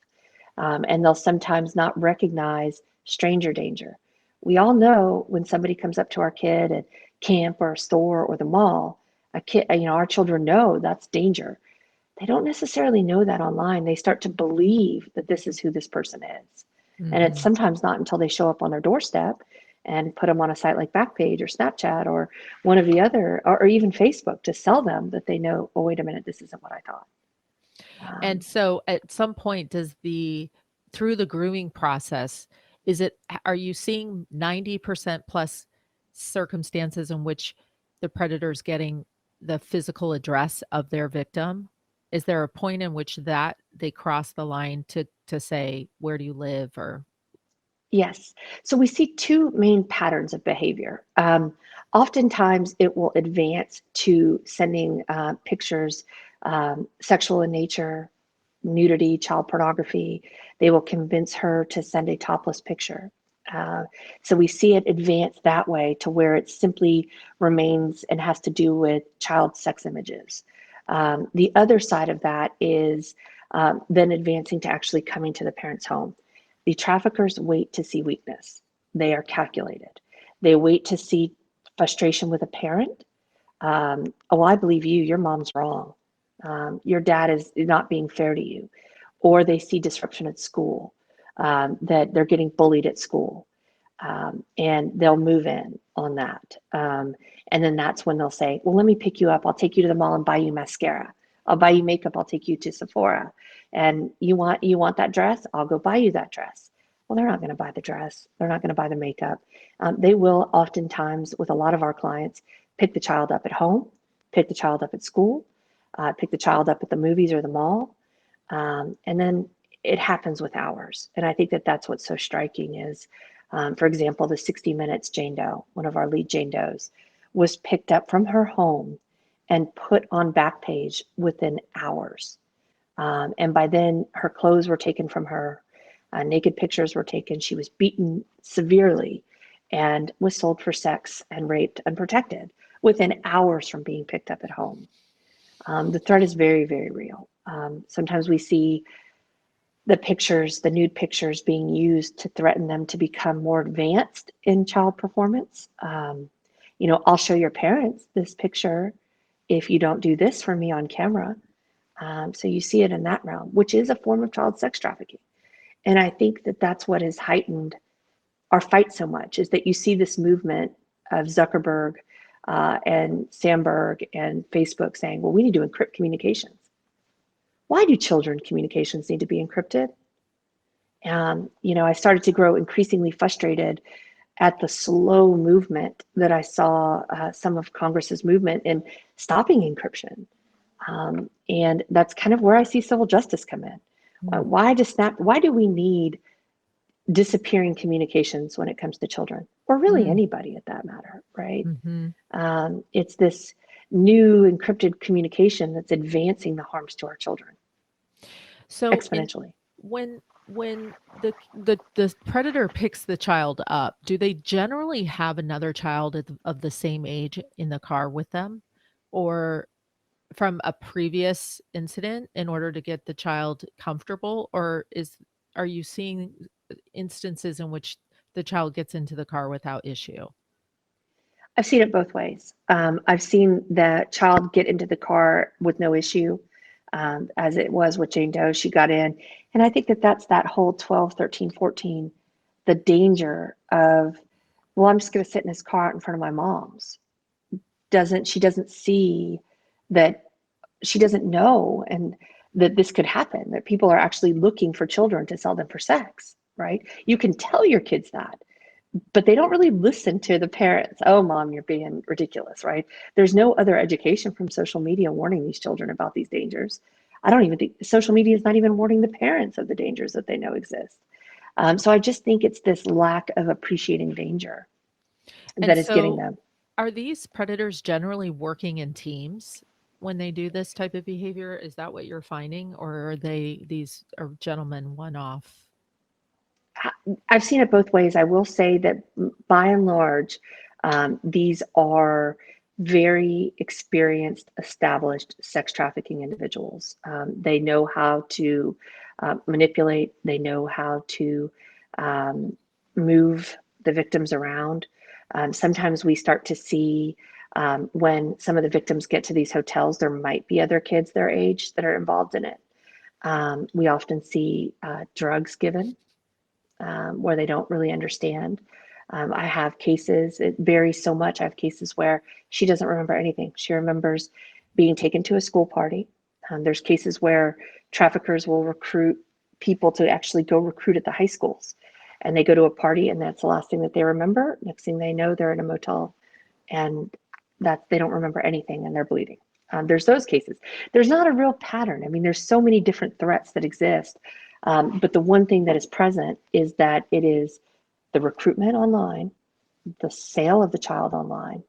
And they'll sometimes not recognize stranger danger. We all know when somebody comes up to our kid at camp or a store or the mall, our children know that's danger. They don't necessarily know that online. They start to believe that this is who this person is. And it's sometimes not until they show up on their doorstep and put them on a site like Backpage or Snapchat or one of the other, or even Facebook to sell them that they know, oh, wait a minute, this isn't what I thought. And so at some point through the grooming process, are you seeing 90% plus circumstances in which the predator's getting the physical address of their victim? Is there a point in which that they cross the line to say, where do you live? Or Yes. So we see two main patterns of behavior. Oftentimes it will advance to sending pictures, sexual in nature, nudity, child pornography. They will convince her to send a topless picture. So we see it advance that way to where it simply remains and has to do with child sex images. The other side of that is then advancing to actually coming to the parent's home. The traffickers wait to see weakness. They are calculated. They wait to see frustration with a parent. Oh, I believe you, your mom's wrong. Your dad is not being fair to you. Or they see disruption at school, that they're getting bullied at school. And they'll move in on that. And then that's when they'll say, well, let me pick you up. I'll take you to the mall and buy you mascara. I'll buy you makeup. I'll take you to Sephora. And you want that dress? I'll go buy you that dress. Well, they're not going to buy the dress. They're not going to buy the makeup. They will oftentimes, with a lot of our clients, pick the child up at home, pick the child up at school, pick the child up at the movies or the mall. And then it happens with hours. And I think that that's what's so striking is, for example, the 60 Minutes Jane Doe, one of our lead Jane Does, was picked up from her home and put on Backpage within hours. And by then, her clothes were taken from her, naked pictures were taken. She was beaten severely and was sold for sex and raped unprotected within hours from being picked up at home. The threat is very, very real. Sometimes we see the pictures, the nude pictures being used to threaten them to become more advanced in child performance. I'll show your parents this picture if you don't do this for me on camera. So you see it in that realm, which is a form of child sex trafficking. And I think that that's what has heightened our fight so much, is that you see this movement of Zuckerberg and Sandberg and Facebook saying, well, we need to encrypt communications. Why do children communications need to be encrypted? I started to grow increasingly frustrated at the slow movement that I saw some of Congress's movement in stopping encryption. And that's kind of where I see civil justice come in. Why do we need disappearing communications when it comes to children, or really anybody at that matter, right? It's this new encrypted communication that's advancing the harms to our children exponentially. When the predator picks the child up, do they generally have another child of the same age in the car with them, or from a previous incident in order to get the child comfortable, or are you seeing instances in which the child gets into the car without issue? I've seen it both ways. I've seen the child get into the car with no issue, as it was with Jane Doe. She got in. And I think that that's that whole 12, 13, 14, the danger of, well, I'm just going to sit in this car out in front of my mom's. She doesn't see that, she doesn't know, and that this could happen, that people are actually looking for children to sell them for sex, right? You can tell your kids that, but they don't really listen to the parents. Oh, mom, you're being ridiculous, right? There's no other education from social media warning these children about these dangers. I don't even think social media is not even warning the parents of the dangers that they know exist. So I just think it's this lack of appreciating danger that is getting them. Are these predators generally working in teams when they do this type of behavior? Is that what you're finding, or are these are gentlemen one-off? I've seen it both ways. I will say that by and large, these are very experienced, established sex trafficking individuals. They know how to manipulate. They know how to move the victims around. Sometimes we start to see when some of the victims get to these hotels, there might be other kids their age that are involved in it. We often see drugs given where they don't really understand. I have cases, it varies so much. I have cases where she doesn't remember anything. She remembers being taken to a school party. There's cases where traffickers will recruit people to actually go recruit at the high schools. And they go to a party and that's the last thing that they remember. Next thing they know, they're in a motel and they don't remember anything and they're bleeding. There's those cases. There's not a real pattern. I mean, there's so many different threats that exist. But the one thing that is present is that it is the recruitment online, the sale of the child online.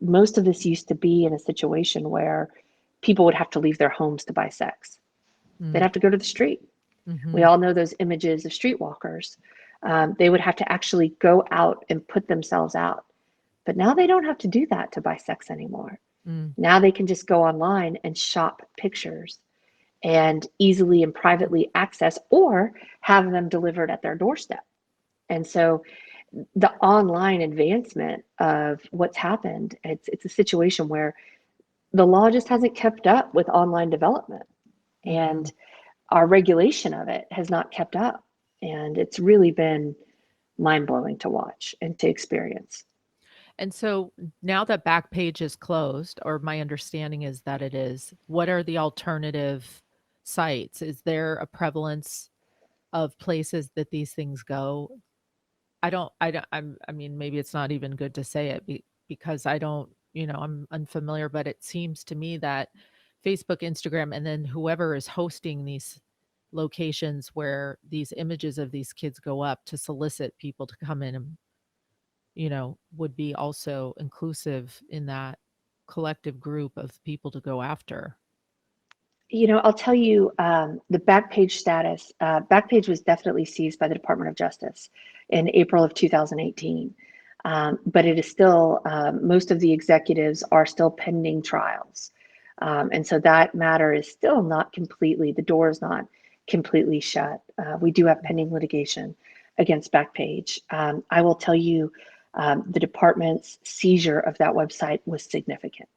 Most of this used to be in a situation where people would have to leave their homes to buy sex. They'd have to go to the street. We all know those images of streetwalkers. They would have to actually go out and put themselves out. But now they don't have to do that to buy sex anymore. Now they can just go online and shop pictures and easily and privately access or have them delivered at their doorstep. And so the online advancement of what's happened, it's a situation where the law just hasn't kept up with online development, and our regulation of it has not kept up. And it's really been mind-blowing to watch and to experience. And so now that Backpage is closed, or my understanding is that it is, what are the alternative sites? Is there a prevalence of places that these things go? I mean, maybe it's not even good to say it because I don't, I'm unfamiliar, but it seems to me that Facebook, Instagram, and then whoever is hosting these locations where these images of these kids go up to solicit people to come in and, would be also inclusive in that collective group of people to go after. I'll tell you, the Backpage status, Backpage was definitely seized by the Department of Justice in April of 2018. But it is still, most of the executives are still pending trials. And so that matter is still not completely, the door is not completely shut. We do have pending litigation against Backpage. I will tell you, the department's seizure of that website was significant.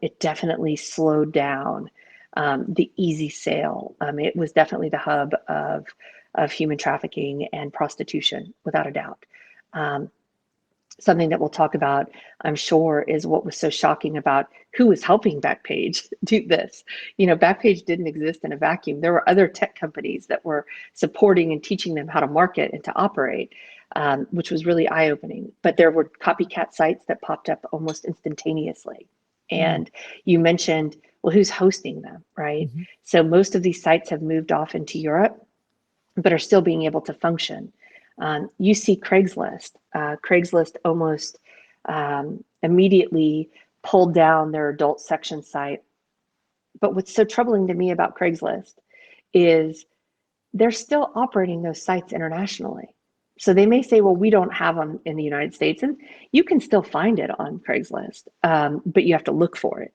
It definitely slowed down the easy sale. It was definitely the hub of human trafficking and prostitution, without a doubt. Something that we'll talk about, I'm sure, is what was so shocking about who was helping Backpage do this. Backpage didn't exist in a vacuum. There were other tech companies that were supporting and teaching them how to market and to operate, which was really eye-opening. But there were copycat sites that popped up almost instantaneously. And you mentioned, well, who's hosting them, right? Mm-hmm. So most of these sites have moved off into Europe, but are still being able to function. You see Craigslist. Craigslist almost immediately pulled down their adult section site. But what's so troubling to me about Craigslist is they're still operating those sites internationally. So they may say, well, we don't have them in the United States, and you can still find it on Craigslist, but you have to look for it.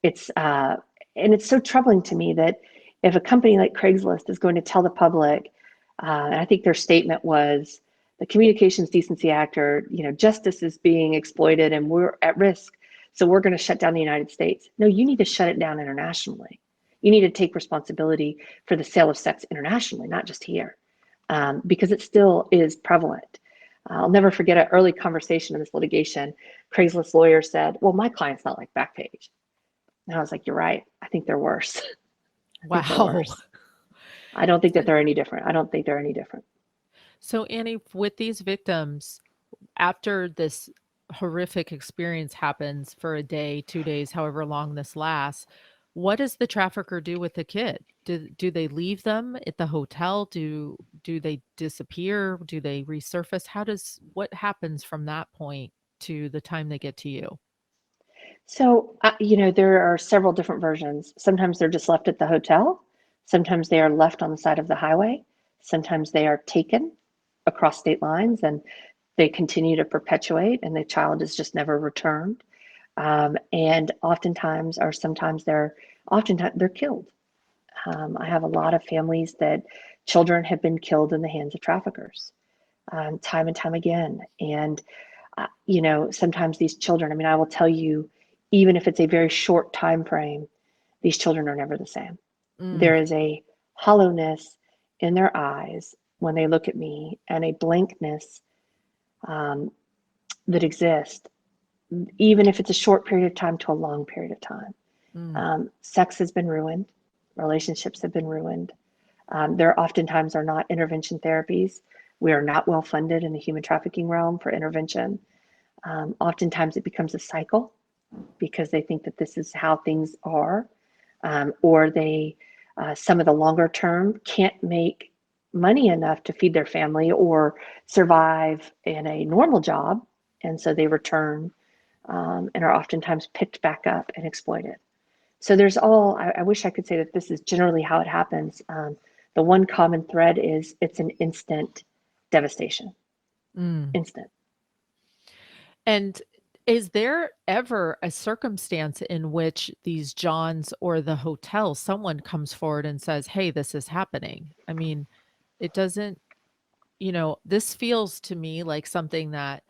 And it's so troubling to me that if a company like Craigslist is going to tell the public, and I think their statement was, the Communications Decency Act, or justice is being exploited and we're at risk, so we're going to shut down the United States. No, you need to shut it down internationally. You need to take responsibility for the sale of sex internationally, not just here, because it still is prevalent. I'll never forget an early conversation in this litigation. Craigslist lawyer said, well, my client's not like Backpage. And I was like, you're right. I think they're worse. Wow. I don't think that they're any different. I don't think they're any different. So Annie, with these victims, after this horrific experience happens for a day, 2 days, however long this lasts, what does the trafficker do with the kid? Do they leave them at the hotel? Do they disappear? Do they resurface? What happens from that point to the time they get to you? So, there are several different versions. Sometimes they're just left at the hotel. Sometimes they are left on the side of the highway. Sometimes they are taken across state lines and they continue to perpetuate, and the child is just never returned. And oftentimes they're killed. I have a lot of families that children have been killed in the hands of traffickers, time and time again. And, sometimes these children, I will tell you, even if it's a very short time frame, these children are never the same. There is a hollowness in their eyes when they look at me, and a blankness that exists, even if it's a short period of time to a long period of time. Sex has been ruined. Relationships have been ruined. There oftentimes are not intervention therapies. We are not well funded in the human trafficking realm for intervention. Oftentimes it becomes a cycle because they think that this is how things are, or they, some of the longer term, can't make money enough to feed their family or survive in a normal job. And so they return and are oftentimes picked back up and exploited. So there's I wish I could say that this is generally how it happens. The one common thread is it's an instant devastation. Instant. And is there ever a circumstance in which these Johns or the hotel, someone comes forward and says, hey, this is happening? It doesn't, this feels to me like something that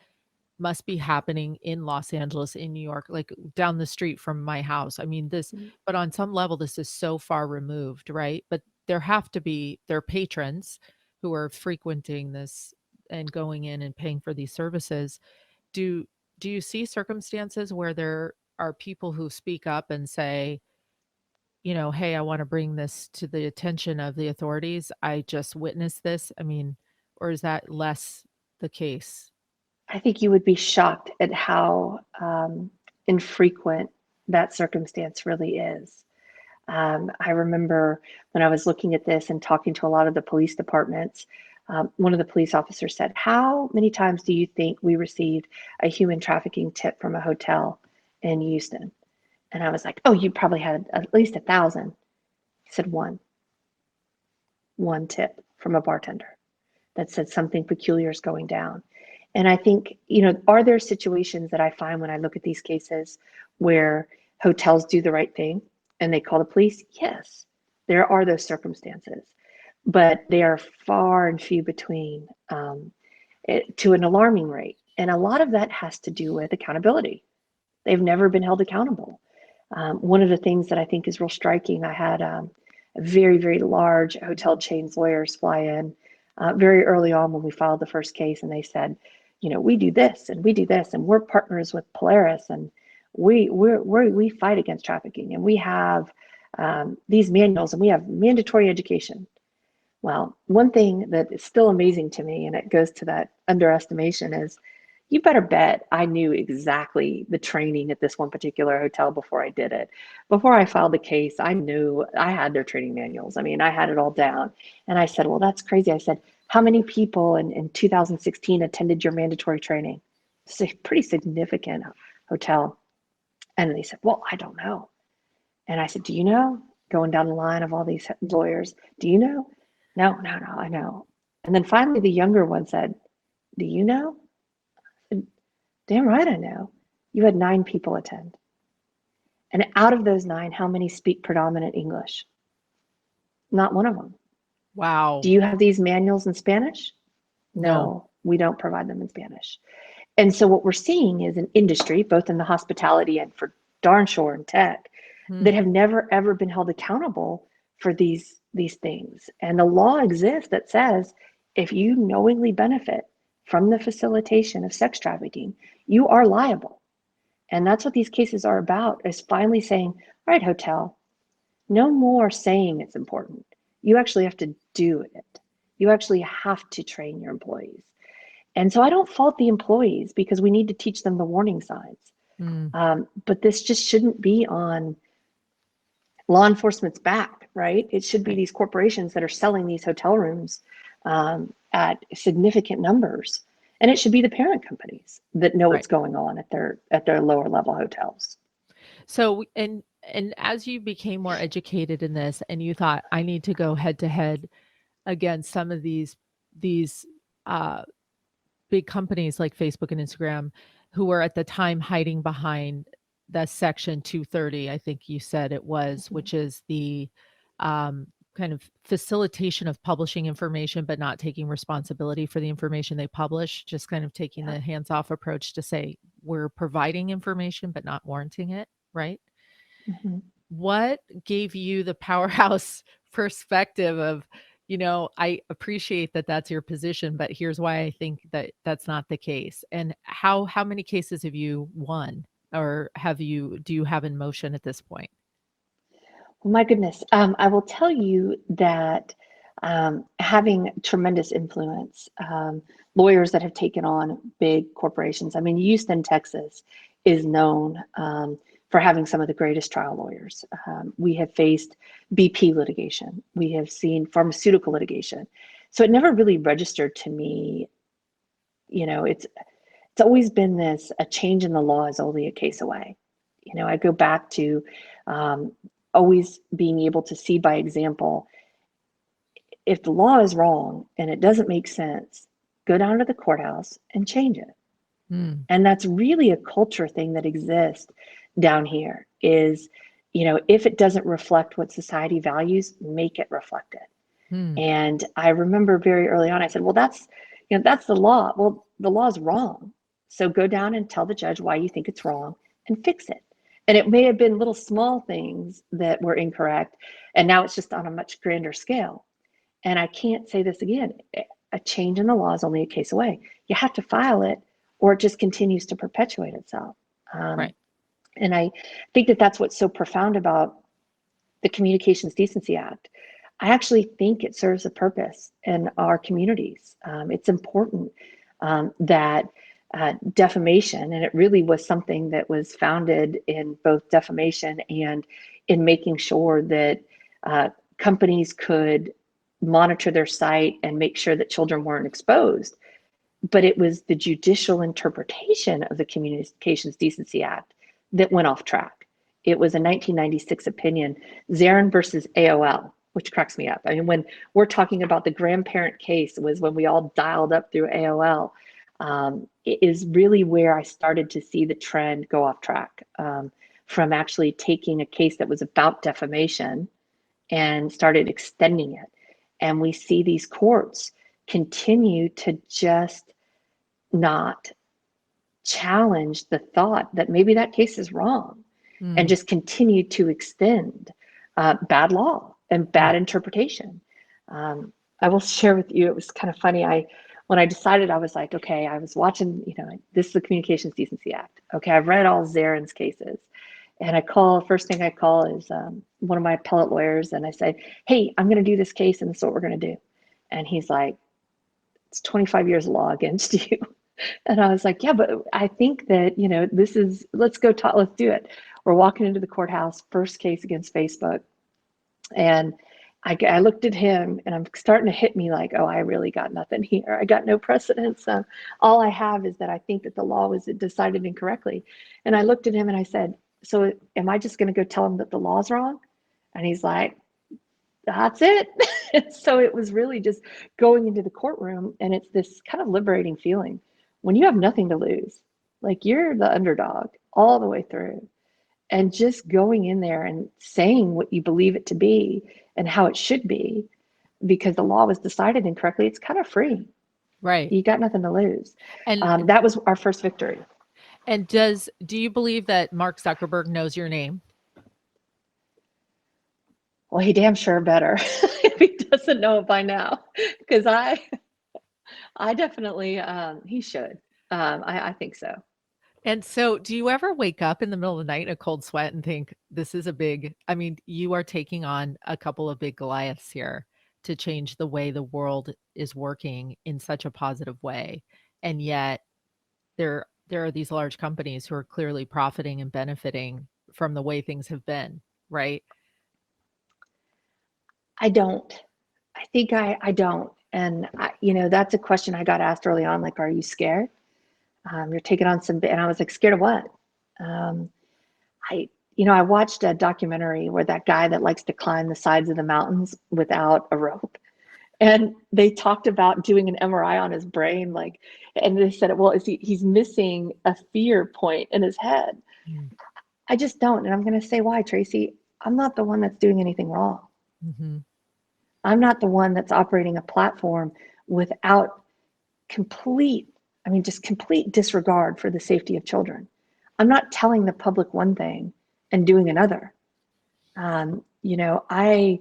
must be happening in Los Angeles, in New York, like down the street from my house. But on some level, this is so far removed, right? But there have to be their patrons who are frequenting this and going in and paying for these services. Do you see circumstances where there are people who speak up and say, hey, I want to bring this to the attention of the authorities. I just witnessed this. Or is that less the case? I think you would be shocked at how infrequent that circumstance really is. I remember when I was looking at this and talking to a lot of the police departments, one of the police officers said, "How many times do you think we received a human trafficking tip from a hotel in Houston?" And I was like, "Oh, you probably had at least 1,000." He said, one tip from a bartender that said something peculiar is going down. And I think, are there situations that I find when I look at these cases where hotels do the right thing and they call the police? Yes, there are those circumstances, but they are far and few between, to an alarming rate. And a lot of that has to do with accountability. They've never been held accountable. One of the things that I think is real striking, I had a very, very large hotel chain's lawyers fly in very early on when we filed the first case, and they said, we do this and we do this, and we're partners with Polaris, and we fight against trafficking, and we have these manuals, and we have mandatory education. Well, one thing that is still amazing to me, and it goes to that underestimation, is you better bet I knew exactly the training at this one particular hotel before I did it. Before I filed the case, I knew I had their training manuals. I mean, I had it all down. And I said, well, that's crazy. I said, how many people in 2016 attended your mandatory training? It's a pretty significant hotel. And they said, well, I don't know. And I said, do you know? Going down the line of all these lawyers, do you know? No, I know. And then finally, the younger one said, do you know? Damn right I know. You had 9 people attend. And out of those 9, how many speak predominant English? Not one of them. Wow. Do you have these manuals in Spanish? No, we don't provide them in Spanish. And so what we're seeing is an industry, both in the hospitality and for darn sure in tech, that have never, ever been held accountable for these things. And the law exists that says if you knowingly benefit from the facilitation of sex trafficking, you are liable. And that's what these cases are about, is finally saying, all right, hotel, no more saying it's important. You actually have to do it. You actually have to train your employees. And so I don't fault the employees, because we need to teach them the warning signs. But this just shouldn't be on law enforcement's back, right? It should be these corporations that are selling these hotel rooms at significant numbers. And it should be the parent companies that know what's going on at their lower level hotels. So, and as you became more educated in this, and you thought, I need to go head to head against some of these big companies like Facebook and Instagram, who were at the time hiding behind the Section 230, I think you said it was, which is the kind of facilitation of publishing information, but not taking responsibility for the information they publish, just kind of taking the hands-off approach to say, we're providing information, but not warranting it, right? What gave you the Powerhouse perspective of, I appreciate that that's your position, but here's why I think that that's not the case? And how many cases have you won, or do you have in motion at this point? Well, my goodness. I will tell you that having tremendous influence, lawyers that have taken on big corporations. I mean, Houston, Texas is known for having some of the greatest trial lawyers. We have faced BP litigation. We have seen pharmaceutical litigation. So it never really registered to me. It's always been this, a change in the law is only a case away. I go back to always being able to see by example, if the law is wrong and it doesn't make sense, go down to the courthouse and change it. And that's really a culture thing that exists down here is, if it doesn't reflect what society values, make it reflect it. And I remember very early on, I said, well, that's the law. Well, the law is wrong. So go down and tell the judge why you think it's wrong and fix it. And it may have been little small things that were incorrect. And now it's just on a much grander scale. And I can't say this again, a change in the law is only a case away. You have to file it, or it just continues to perpetuate itself. And I think that that's what's so profound about the Communications Decency Act. I actually think it serves a purpose in our communities. It's important that defamation. And it really was something that was founded in both defamation and in making sure that companies could monitor their site and make sure that children weren't exposed. But it was the judicial interpretation of the Communications Decency Act that went off track. It was a 1996 opinion, Zarin versus AOL, which cracks me up. I mean, when we're talking about the grandparent case, was when we all dialed up through AOL. It is really where I started to see the trend go off track, from actually taking a case that was about defamation and started extending it. And we see these courts continue to just not challenge the thought that maybe that case is wrong, and just continue to extend bad law and bad interpretation. I will share with you, it was kind of funny. When I decided, I was like, okay, I was watching, this is the Communications Decency Act. Okay, I've read all Zarin's cases. And first thing I call is one of my appellate lawyers, and I say, hey, I'm going to do this case, and this is what we're going to do. And he's like, it's 25 years of law against you. And I was like, yeah, but I think that, let's go talk, let's do it. We're walking into the courthouse, first case against Facebook. And I looked at him, and I'm starting to hit me like, oh, I really got nothing here. I got no precedence. All I have is that I think that the law was decided incorrectly. And I looked at him and I said, so am I just going to go tell him that the law's wrong? And he's like, that's it. So it was really just going into the courtroom, and it's this kind of liberating feeling when you have nothing to lose, like you're the underdog all the way through, and just going in there and saying what you believe it to be and how it should be, because the law was decided incorrectly. It's kind of free. Right. You got nothing to lose. And that was our first victory. And do you believe that Mark Zuckerberg knows your name? Well, he damn sure better if he doesn't know it by now, because I definitely, he should. I think so. And so do you ever wake up in the middle of the night in a cold sweat and think, this is you are taking on a couple of big Goliaths here to change the way the world is working in such a positive way. And yet there are these large companies who are clearly profiting and benefiting from the way things have been, right? I don't. I think I don't. And that's a question I got asked early on, like, are you scared? You're taking on and I was like, scared of what? I watched a documentary where that guy that likes to climb the sides of the mountains without a rope, and they talked about doing an MRI on his brain, and they said, well, he's missing a fear point in his head. I just don't. And I'm going to say why, Tracy. I'm not the one that's doing anything wrong. Mm-hmm. I'm not the one that's operating a platform without complete disregard for the safety of children. I'm not telling the public one thing and doing another. I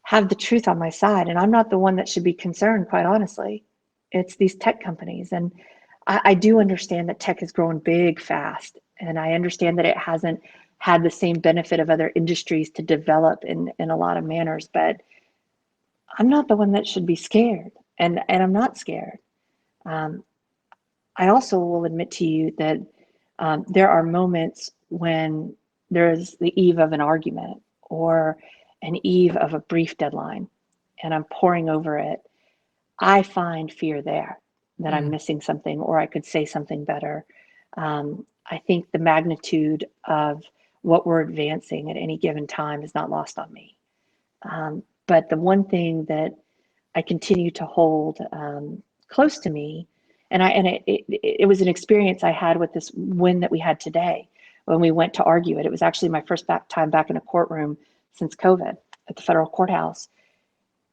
have the truth on my side, and I'm not the one that should be concerned, quite honestly. It's these tech companies. And I do understand that tech has grown big, fast. And I understand that it hasn't had the same benefit of other industries to develop in a lot of manners, but I'm not the one that should be scared. And I'm not scared. I also will admit to you that there are moments when there's the eve of an argument or an eve of a brief deadline, and I'm poring over it. I find fear there that I'm missing something, or I could say something better. I think the magnitude of what we're advancing at any given time is not lost on me. But the one thing that I continue to hold close to me, and it was an experience I had with this win that we had today when we went to argue it. It was actually my first time back in a courtroom since COVID at the federal courthouse.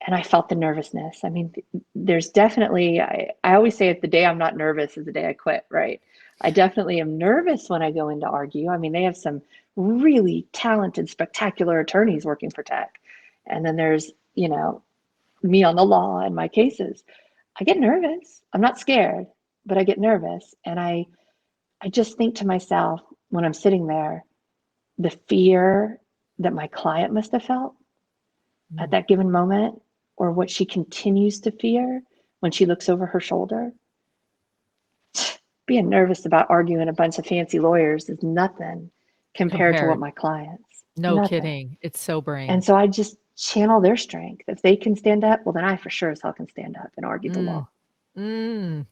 And I felt the nervousness. I mean, there's definitely, I always say, if the day I'm not nervous is the day I quit, right? I definitely am nervous when I go in to argue. I mean, they have some really talented, spectacular attorneys working for tech. And then there's, me on the law and my cases. I get nervous. I'm not scared, but I get nervous. And I just think to myself, when I'm sitting there, the fear that my client must have felt at that given moment, or what she continues to fear when she looks over her shoulder, being nervous about arguing a bunch of fancy lawyers is nothing compared to what Compared. my clients, No nothing. kidding. It's sobering. And so I just channel their strength. If they can stand up, well, then I for sure as hell can stand up and argue the Mm, law. mm.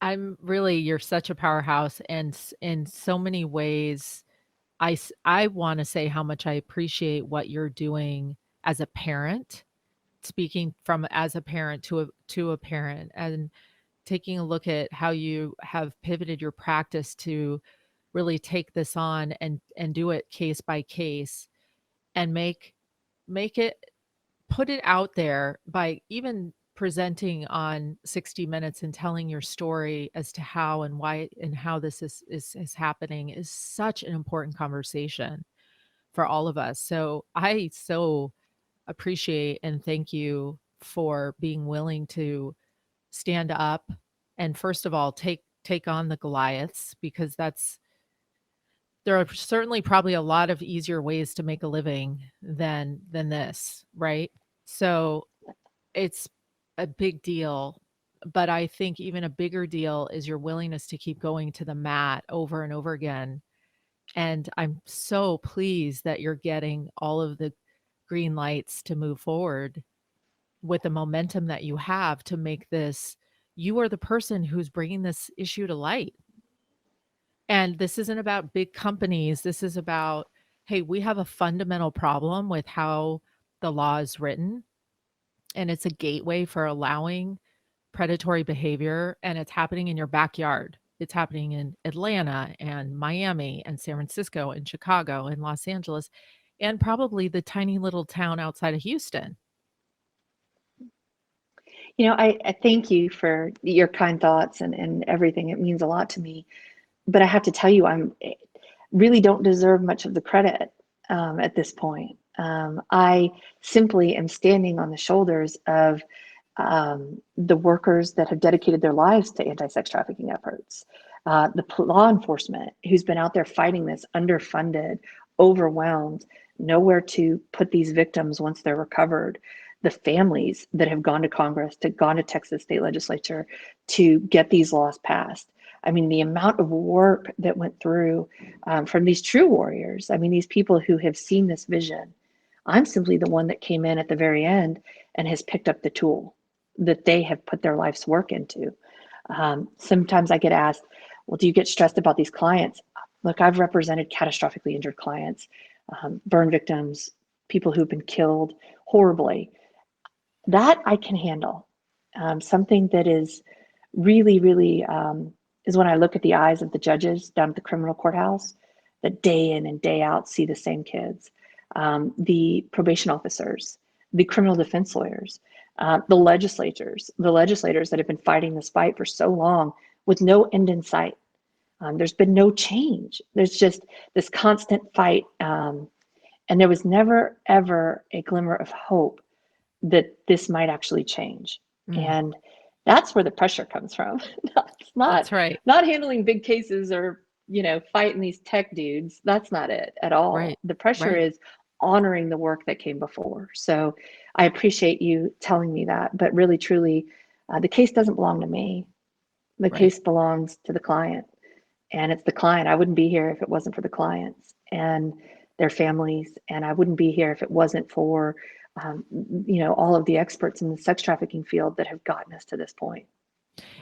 I'm really, you're such a powerhouse, and in so many ways, I want to say how much I appreciate what you're doing as a parent, speaking from as a parent to a parent, and taking a look at how you have pivoted your practice to really take this on and do it case by case, and make it, put it out there by even presenting on 60 Minutes and telling your story as to how and why and how this is happening is such an important conversation for all of us. So I so appreciate and thank you for being willing to stand up and, first of all, take on the Goliaths, because there are certainly probably a lot of easier ways to make a living than this, right? So it's a big deal, but I think even a bigger deal is your willingness to keep going to the mat over and over again. And I'm so pleased that you're getting all of the green lights to move forward with the momentum that you have to make this. You are the person who's bringing this issue to light. And this isn't about big companies. This is about, hey, we have a fundamental problem with how the law is written, and it's a gateway for allowing predatory behavior, and it's happening in your backyard. It's happening in Atlanta and Miami and San Francisco and Chicago and Los Angeles and probably the tiny little town outside of Houston. You know, I thank you for your kind thoughts and everything. It means a lot to me. But I have to tell you, I'm really don't deserve much of the credit at this point. I simply am standing on the shoulders of the workers that have dedicated their lives to anti-sex trafficking efforts, the law enforcement who's been out there fighting this, underfunded, overwhelmed, nowhere to put these victims once they're recovered, the families that have gone to Congress, gone to Texas state legislature to get these laws passed. I mean, the amount of work that went through from these true warriors. I mean, these people who have seen this vision. I'm simply the one that came in at the very end and has picked up the tool that they have put their life's work into. Sometimes I get asked, well, do you get stressed about these clients? Look, I've represented catastrophically injured clients, burn victims, people who've been killed horribly. That I can handle. Something that is really, really is when I look at the eyes of the judges down at the criminal courthouse that day in and day out see the same kids, the probation officers, the criminal defense lawyers, the legislators that have been fighting this fight for so long with no end in sight. There's been no change. There's just this constant fight. And there was never, ever a glimmer of hope that this might actually change. And that's where the pressure comes from. It's not, That's right. not handling big cases or, fighting these tech dudes. That's not it at all. Right. The pressure Right. is honoring the work that came before. So I appreciate you telling me that, but really, truly, the case doesn't belong to me. The Right. case belongs to the client, and it's the client. I wouldn't be here if it wasn't for the clients and their families, and I wouldn't be here if it wasn't for all of the experts in the sex trafficking field that have gotten us to this point.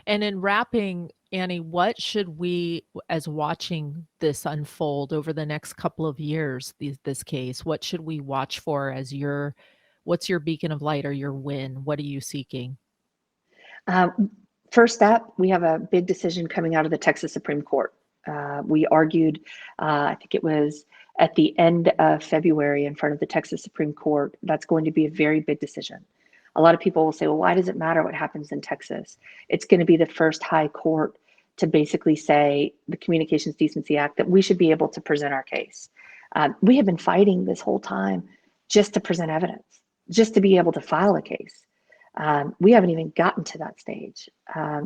And in wrapping, Annie, what should we, as watching this unfold over the next couple of years, this case, what should we watch for as what's your beacon of light or your win? What are you seeking? First up, we have a big decision coming out of the Texas Supreme Court. We argued, I think it was at the end of February in front of the Texas Supreme Court. That's going to be a very big decision. A lot of people will say, well, why does it matter what happens in Texas? It's going to be the first high court to basically say the Communications Decency Act that we should be able to present our case. We have been fighting this whole time just to present evidence, just to be able to file a case. We haven't even gotten to that stage.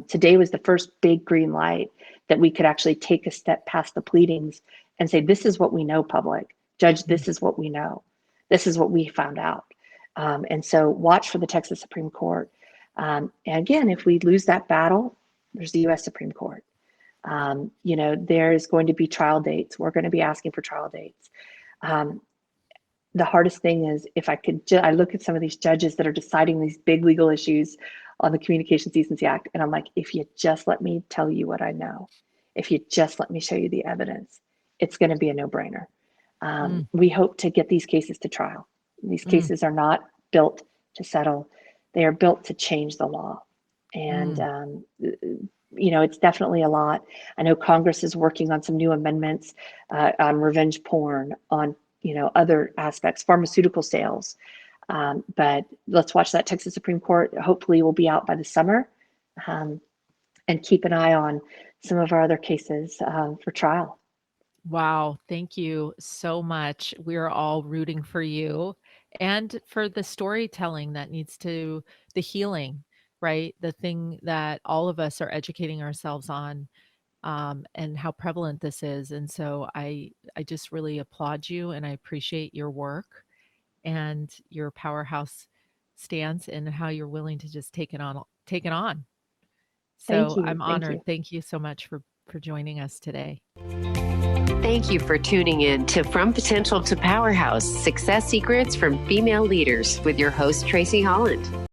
Today was the first big green light that we could actually take a step past the pleadings and say, this is what we know, public. Judge, this is what we know. This is what we found out. And so watch for the Texas Supreme Court. And again, if we lose that battle, There's the U.S. Supreme Court. There's going to be trial dates. We're going to be asking for trial dates. The hardest thing is if I could, I look at some of these judges that are deciding these big legal issues on the Communications Decency Act, and I'm like, if you just let me tell you what I know, if you just let me show you the evidence, it's going to be a no-brainer. We hope to get these cases to trial. These cases are not built to settle. They are built to change the law. And, it's definitely a lot. I know Congress is working on some new amendments on revenge porn, on, other aspects, pharmaceutical sales. But let's watch that Texas Supreme Court. Hopefully we'll be out by the summer, and keep an eye on some of our other cases for trial. Wow. Thank you so much. We're all rooting for you and for the storytelling that needs to, the healing, right? The thing that all of us are educating ourselves on, and how prevalent this is. And so I just really applaud you, and I appreciate your work and your powerhouse stance and how you're willing to just take it on. Thank So you. I'm Thank honored. you. Thank you so much for joining us today. Thank you for tuning in to From Potential to Powerhouse, Success Secrets from Female Leaders with your host, Tracy Holland.